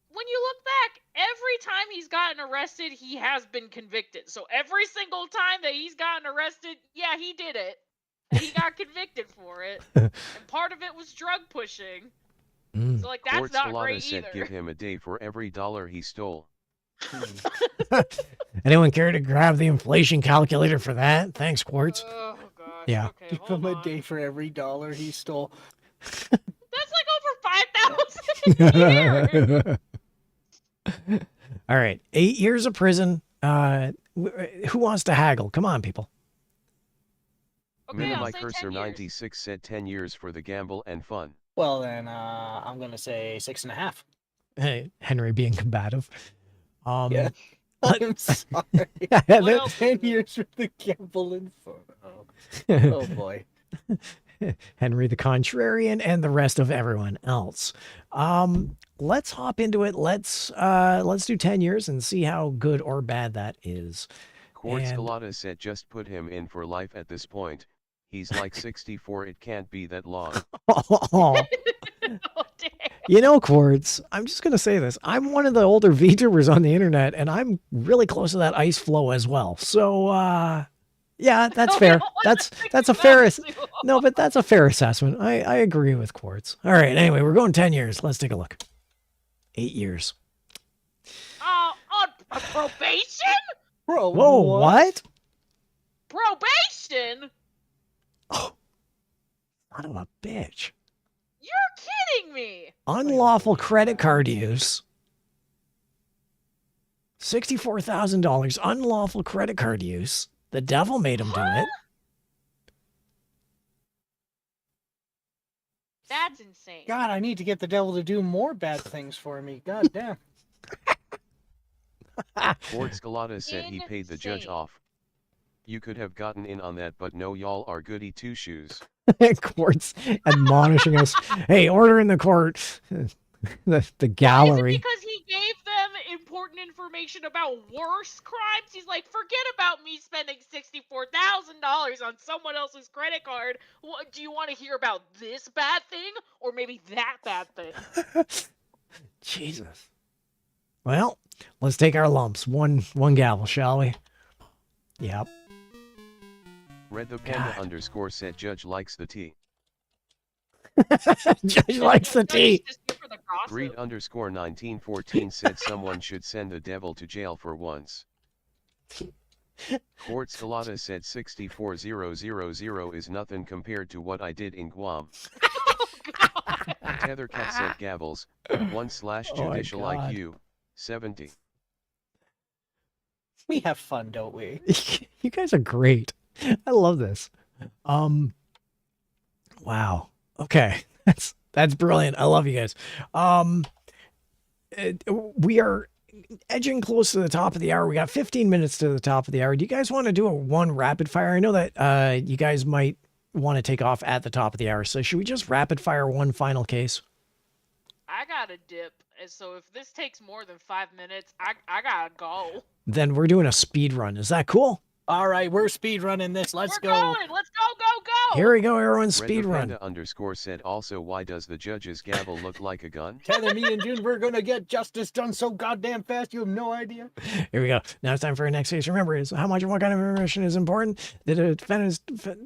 when you look back, every time he's gotten arrested, he has been convicted. So every single time that he's gotten arrested, yeah, he did it. And he got convicted for it. And part of it was drug pushing. So like that's Quartz not Galata great said, either. give him a day for every dollar he stole. anyone care to grab the inflation calculator for that? Thanks, Quartz. Oh gosh. Yeah. Okay, Give hold him a on. day for every dollar he stole. That's like over 5,000 a year. All right. 8 years of prison. Who wants to haggle? Come on, people. Okay, I'll Minimi say 10 Cursor years. 96 said 10 years for the gamble and fun. Well, then I'm gonna say 6.5. Hey, Henry being combative. Yeah. let- I'm sorry. What else? 10 years for the gamble and fun. Oh boy. Henry the contrarian and the rest of everyone else. Let's hop into it. Let's do 10 years and see how good or bad that is. Quartz And- Galata said just put him in for life at this point. He's like 64, it can't be that long. Oh, Oh, dang. you know, Quartz, I'm just going to say this. I'm one of the older VTubers on the internet, and I'm really close to that ice flow as well. So, yeah, that's No, we fair. don't want That's to a fair. think about it. No, but that's a fair assessment. I agree with Quartz. All right. Anyway, we're going 10 years. Let's take a look. 8 years. On probation? Bro, Whoa, what? Probation? Oh, son of a bitch. You're kidding me. Unlawful credit card use. $64,000 unlawful credit card use. The devil made him do it. That's insane. God, I need to get the devil to do more bad things for me. God damn. Quartz Galata said he paid the judge Insane. off. You could have gotten in on that, but no, y'all are goody two shoes. Quartz admonishing us. Hey, order in the court. The gallery. Is it because he gave them important information about worse crimes? He's like, forget about me spending $64,000 on someone else's credit card. What, do you want to hear about this bad thing or maybe that bad thing? Jesus. Well, let's take our lumps. One gavel, shall we? Yep. Red the Panda God. _ said judge likes the tea. Judge likes the tea. Just here for the gossip. Greed _1914 said someone should send the devil to jail for once. Quartz Galata said 64000 is nothing compared to what I did in Guam. Tethercat said gavels, 1/judicial God. IQ, 70. We have fun, don't we? You guys are great. I love this. Wow. Okay. That's brilliant. I love you guys. We are edging close to the top of the hour. We got 15 minutes to the top of the hour. Do you guys want to do a one rapid fire? I know that you guys might want to take off at the top of the hour. So should we just rapid fire one final case? I gotta dip, and so if this takes more than 5 minutes, I gotta go. Then we're doing a speed run. Is that cool? All right, we're speed running this. Let's We're go. going. Let's go. Here we go, everyone. Red Speed the run. Panda _ said also why does the judge's gavel look like a gun? Tether, me and June, we're gonna get justice done so goddamn fast. You have no idea. Here we go. Now it's time for our next case. Remember, is how much and what kind of information is important? The defendant is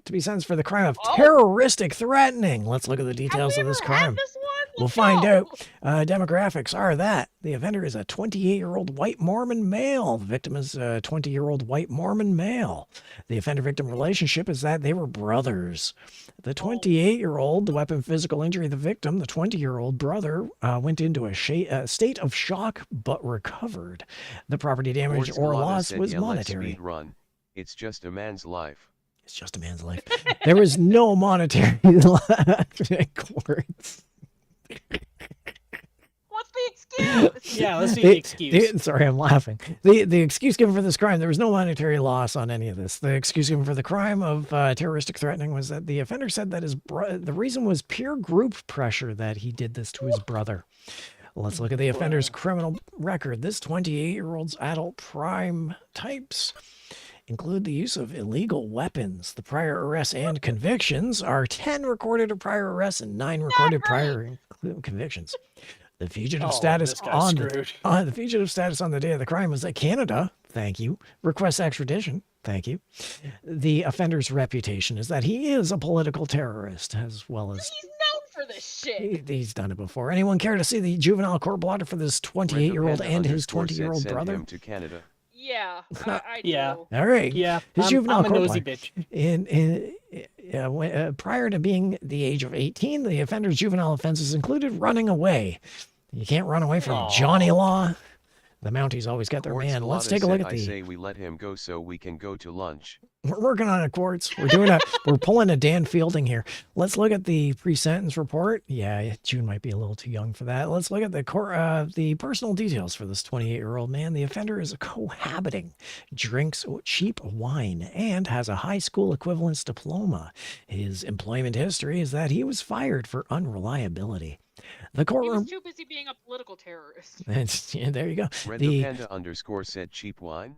to be sentenced for the crime of terroristic threatening. Let's look at the details of this crime. This one? We'll Let's find go. out. Demographics are that the offender is a 28-year-old white Mormon male. The victim is a 20-year-old white Mormon male. The offender-victim relationship is that they were brothers. The 28-year-old, the weapon physical injury of the victim, the 20-year-old brother went into a state of shock but recovered. The property damage Quartz or Galata loss said, was yeah, let's monetary. speed run. It's just a man's life. It's just a man's life. There was no monetary loss in courts. What's the excuse? Yeah, let's see the excuse. Sorry, I'm laughing. The excuse given for this crime, there was no monetary loss on any of this. The excuse given for the crime of terroristic threatening was that the offender said that the reason was peer group pressure that he did this to his brother. Let's look at the offender's criminal record. This 28-year-old's adult crime types include the use of illegal weapons. The prior arrests and convictions are 10 recorded prior arrests and 9 recorded prior convictions. The fugitive status this guy's on screwed. the fugitive status on the day of the crime was that Canada, thank you, requests extradition, thank you. The offender's reputation is that he is a political terrorist, as well as He's known for this shit. he's done it before. Anyone care to see the juvenile court blotter for this 28-year-old Red the and his Panda _ 20-year-old said, send brother? him to Canada. Yeah, I do. Yeah. All right. Yeah, His juvenile I'm a court nosy blotter. bitch. Prior to being the age of 18, the offender's juvenile offenses included running away. You can't run away from Johnny Law. The Mounties always got their Quartz man. Let's Galata take a look said, at I the. say we let him go so we can go to lunch. We're working on it, Quartz. We're pulling a Dan Fielding here. Let's look at the pre-sentence report. Yeah, June might be a little too young for that. Let's look at the personal details for this 28-year-old man. The offender is cohabiting, drinks cheap wine, and has a high school equivalence diploma. His employment history is that he was fired for unreliability. The He courtroom. was too busy being a political terrorist. Yeah, there you go. Red the Panda _ said cheap wine.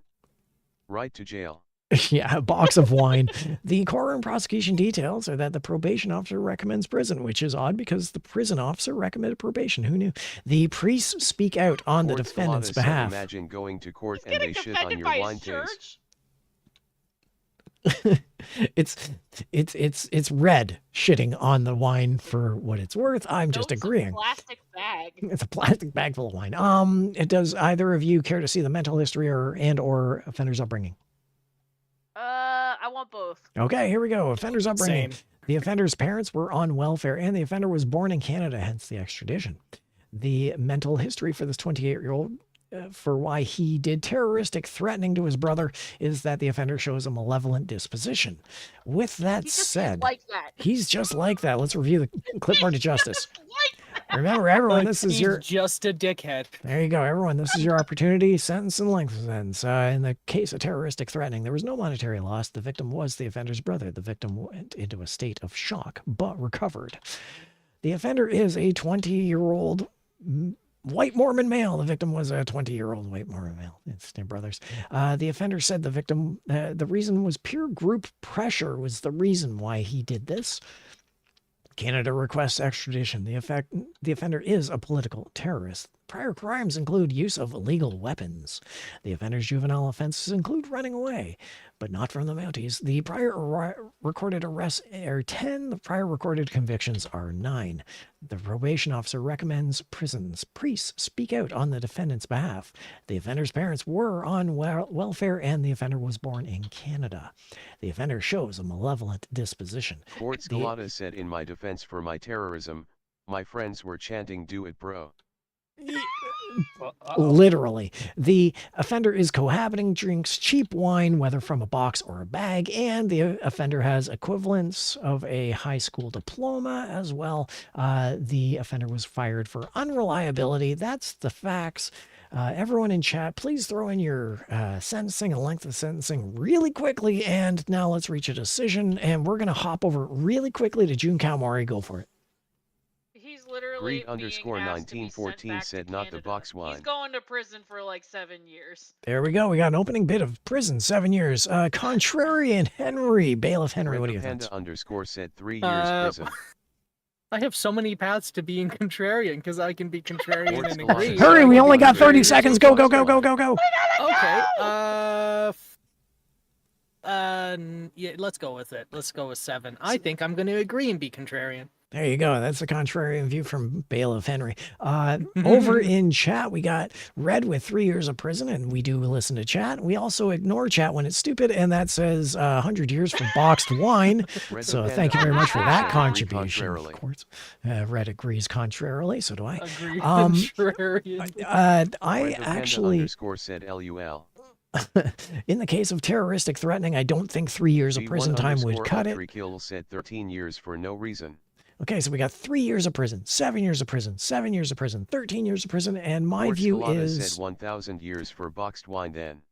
Right to jail. Yeah, a box of wine. The courtroom prosecution details are that the probation officer recommends prison, which is odd because the prison officer recommended probation. Who knew? The priests speak out on the Court defendant's Scolata said, behalf. imagine going to court He's and getting they shit defended on your by wine his taste. church. It's red shitting on the wine for what it's worth. I'm just Nope, it's a agreeing. plastic bag. It's a plastic bag full of wine. Does either of you care to see the mental history or offender's upbringing? I want both. Okay, here we go. Offender's upbringing. Same. The offender's parents were on welfare, and the offender was born in Canada, hence the extradition. The mental history for this 28-year-old for why he did terroristic threatening to his brother is that the offender shows a malevolent disposition. With that He just said, is like that. he's just like that. Let's review the clipboard of justice. Just like that. Remember, everyone, Like, this is he's your... just a dickhead. There you go, everyone. This is your opportunity. Sentence and length of sentence. In the case of terroristic threatening, there was no monetary loss. The victim was the offender's brother. The victim went into a state of shock, but recovered. The offender is a 20-year-old white Mormon male. The victim was a 20-year-old white Mormon male. It's their brothers. The offender said the victim, the reason was peer group pressure was the reason why he did this. Canada requests extradition. The offender is a political terrorist. Prior crimes include use of illegal weapons. The offender's juvenile offenses include running away, but not from the Mounties. The prior recorded arrests are 10. The prior recorded convictions are 9. The probation officer recommends prisons. Priests speak out on the defendant's behalf. The offender's parents were on welfare, and the offender was born in Canada. The offender shows a malevolent disposition. Court Scolata said, in my defense for my terrorism, my friends were chanting "Do it, bro." Literally. The offender is cohabiting, drinks cheap wine, whether from a box or a bag, and the offender has equivalence of a high school diploma as well. The offender was fired for unreliability. That's the facts. Everyone in chat, please throw in your sentencing and length of sentencing really quickly. And now let's reach a decision. And we're going to hop over really quickly to June Kalmari. Go for it. He's literally Greed being underscore asked to be 1914 sent back said to not the Canada. box wine. He's going to prison for like 7 years. There we go. We got an opening bit of prison, 7 years. Contrarian Henry, bailiff Henry, what do you think? Panda underscore said 3 years prison. I have so many paths to being contrarian because I can be contrarian Court and Scolata agree. said, Hurry, we only got 30 Contrarian seconds. Go, go, go, go, go, go. Okay. Yeah, let's go with it. Let's go with 7. I think I'm going to agree and be contrarian. There you go. That's the contrarian view from bailiff Henry. Over in chat, we got Red with 3 years of prison, and we do listen to chat. We also ignore chat when it's stupid, and that says 100 years for boxed wine. So thank you very much for that contribution. Of course, Red agrees contrarily. So do I. Agree contrarian. I actually underscore said LUL. in the case of terroristic threatening, I don't think 3 years of prison time would cut it. Kill said 13 years for no reason. Okay, so we got 3 years of prison, 7 years of prison, 7 years of prison, 13 years of prison, and my Court view Scolata is... said 1,000 years for boxed wine then.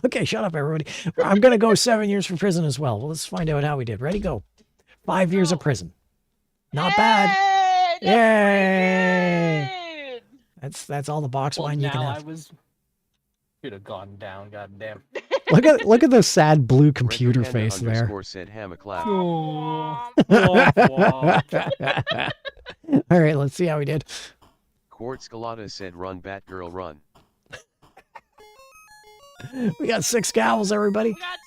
Okay, shut up, everybody. I'm going to go 7 years for prison as well. Let's find out how we did. Ready, go. 5 years of prison. Not bad. Yay! That's all the box wine you can have. Should have gone down, goddamn. Look at the sad blue computer Red Panda face there. underscore said hammer clap. All right, let's see how we did. Court Scolata said run Batgirl run. We got 6 gals, everybody. We got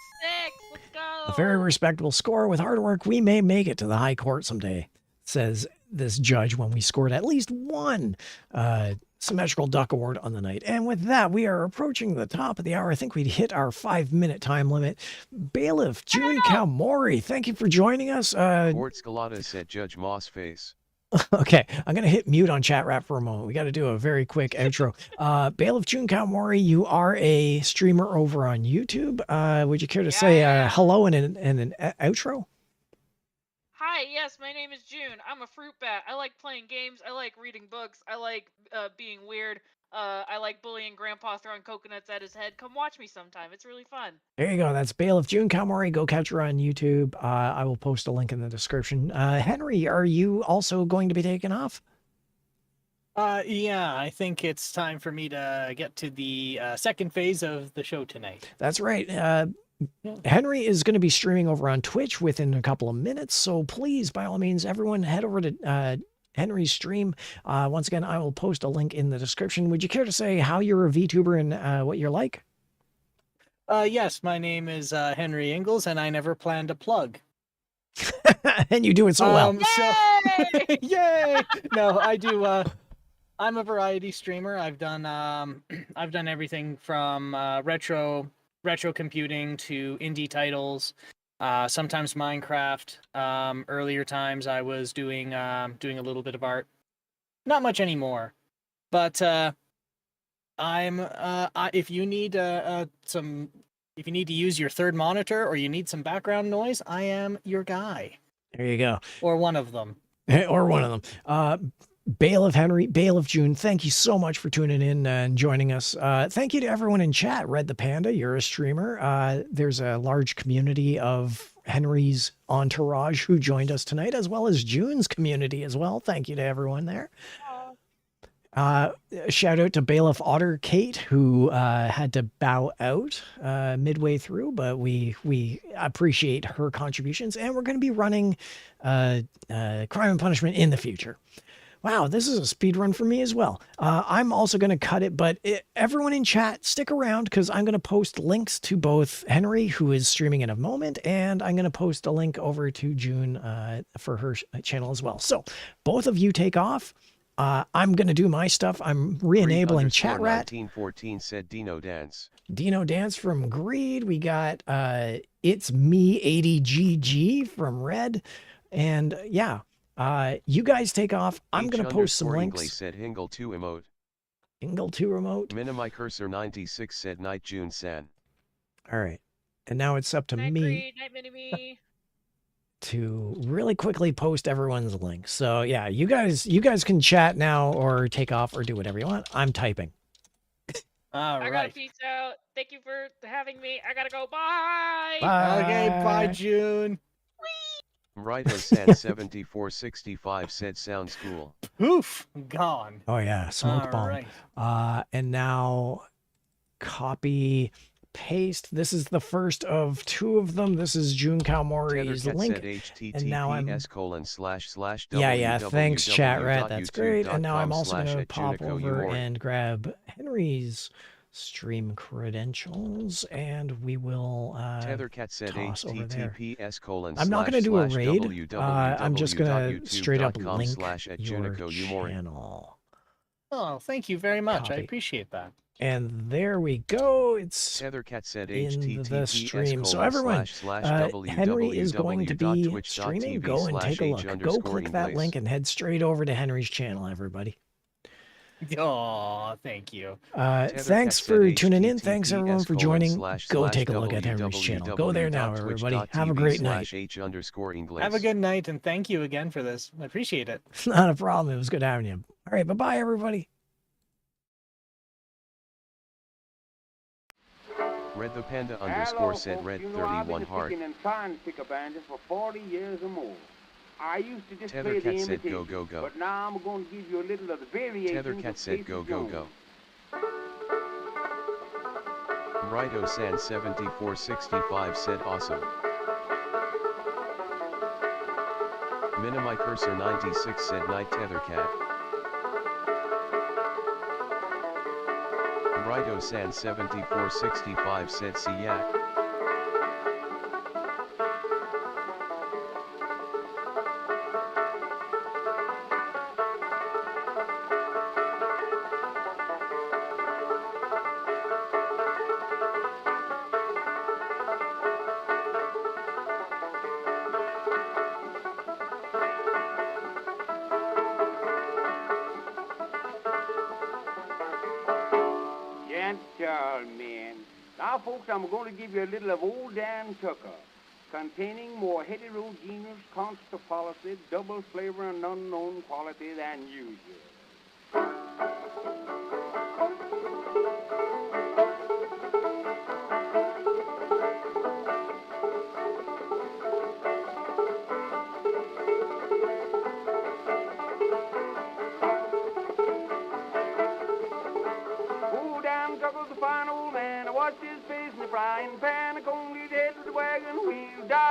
6. Let's go. A very respectable score. With hard work, we may make it to the high court someday, says this judge when we scored at least 1 symmetrical duck award on the night. And with that, we are approaching the top of the hour. I think we'd hit our 5-minute time limit. Bailiff June Kalmori, thank you for joining us. Court Scolata said Judge Moss face. Okay, I'm going to hit mute on chat wrap for a moment. We got to do a very quick outro. Bailiff June Kalmori, you are a streamer over on YouTube. Would you care to say hello and an outro? Hi, yes, my name is June. I'm a fruit bat. I like playing games. I like reading books. I like being weird. I like bullying Grandpa throwing coconuts at his head. Come watch me sometime. It's really fun. There you go. That's Bailiff June Kalmori. Go catch her on YouTube. I will post a link in the description. Henry, are you also going to be taken off? Yeah, I think it's time for me to get to the second phase of the show tonight. That's right. Henry is going to be streaming over on Twitch within a couple of minutes. So please, by all means, everyone head over to Henry's stream. Once again, I will post a link in the description. Would you care to say how you're a VTuber and what you're like? Yes, my name is Henry Ingalls, and I never planned to plug. And you do it so well. So, yay! No, I do. I'm a variety streamer. I've done everything from retro computing to indie titles. Sometimes Minecraft. Earlier times I was doing a little bit of art. Not much anymore, but if you need if you need to use your third monitor or you need some background noise, I am your guy. There you go. Or one of them. Or one of them. Bailiff Henry, Bailiff June, thank you so much for tuning in and joining us. Thank you to everyone in chat. Red the Panda, you're a streamer. There's a large community of Henry's entourage who joined us tonight, as well as June's community as well. Thank you to everyone there. Shout out to Bailiff Otter Kate, who had to bow out midway through, but we appreciate her contributions, and we're going to be running Crime and Punishment in the future. Wow, this is a speed run for me as well. I'm also going to cut it, but everyone in chat, stick around because I'm going to post links to both Henry, who is streaming in a moment, and I'm going to post a link over to June for her channel as well. So both of you take off. I'm going to do my stuff. I'm re-enabling chat rat. 1914 said Dino Dance. Dino Dance from Greed. We got It's Me 80GG from Red. And yeah, you guys take off. I'm going to post some links. English said Hingle 2 emote. Hingle 2 remote. Minimi Cursor 96 said Night June San. All right. And now it's up to Night me. Greed, Night Mini-Me. To really quickly post everyone's links. So yeah, you guys can chat now or take off or do whatever you want. I'm typing. All I right. gotta peace out. Thank you for having me. I gotta go. Bye. Bye. Okay, bye, June. Righto San 7465 said sounds cool. Poof, gone. Oh yeah, smoke All bomb. right. And now copy paste. This is the first of two of them. This is June Kalmori's Tethercat link. said HTTPS And now I'm // thanks chat rat. That's great. And now I'm also www.youtube.com/@junico going to pop over umort. and grab Henry's stream credentials, and we will Tethercat said toss over there. HTTPS:// I'm not going to do a raid. I'm just going to straight up www.youtube.com link /@junico your umort. channel. Oh, thank you very much. Copy. I appreciate that. And there we go. It's Tethercat said in the stream. So everyone, Henry is going to be streaming. Go and take a look. Go click that link and head straight over to Henry's channel, everybody. Oh, thank you. Thanks for tuning in. Thanks everyone for joining. Go take a look at Henry's channel. Go there now, everybody. Have a great night. Have a good night, and thank you again for this. I appreciate it. Not a problem. It was good having you. All right, bye-bye, everybody. Red the Panda Hello, _ said folks. Red You know, I've 31 been heart. picking and trying to pick up banjos for 40 years or more. I used to just play the Tethercat said imitation, go, go, go. but now I'm going to give you a little of the variations Tethercat of said go, Casey go, Jones. go. Righto San 7465 said awesome. Minimi Cursor 96 said night Tethercat. Righto San 7465 said Siak. Gentlemen, now folks, I'm going to give you a little of Old Dan Tucker, containing more heterogeneous constant policy, double flavor and unknown quality than usual.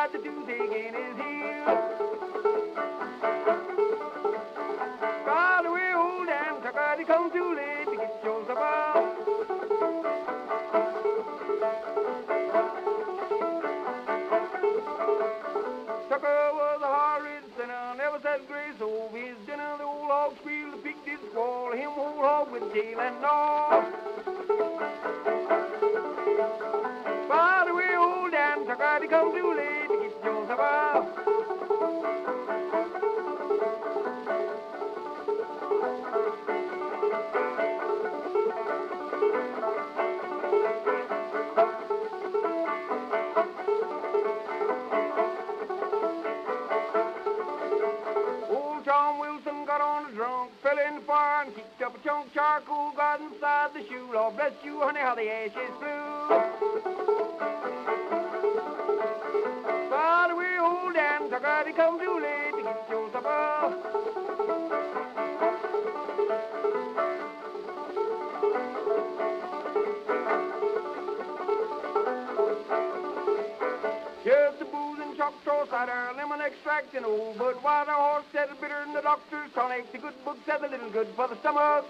got the toothache in his heel. Got away old Dan Tucker, he come too late to get your supper. Tucker was a hard-ridden sinner, never said grace over his dinner. The old hog squealed, the pig did squall, him old hog with tail and all. By the way, old Dan Tucker, he come too late to get your supper. Fell in the fire and kicked up a chunk of charcoal, got inside the shoe. Lord bless you, honey, how the ashes flew. By the way, old Dan Tucker, he come too late to get your supper. Here's the booze and Choctaw cider, lemon extract and old Bud water. Horse said it's bitter than the doctor's tonic. The good book said a little good for the stomach.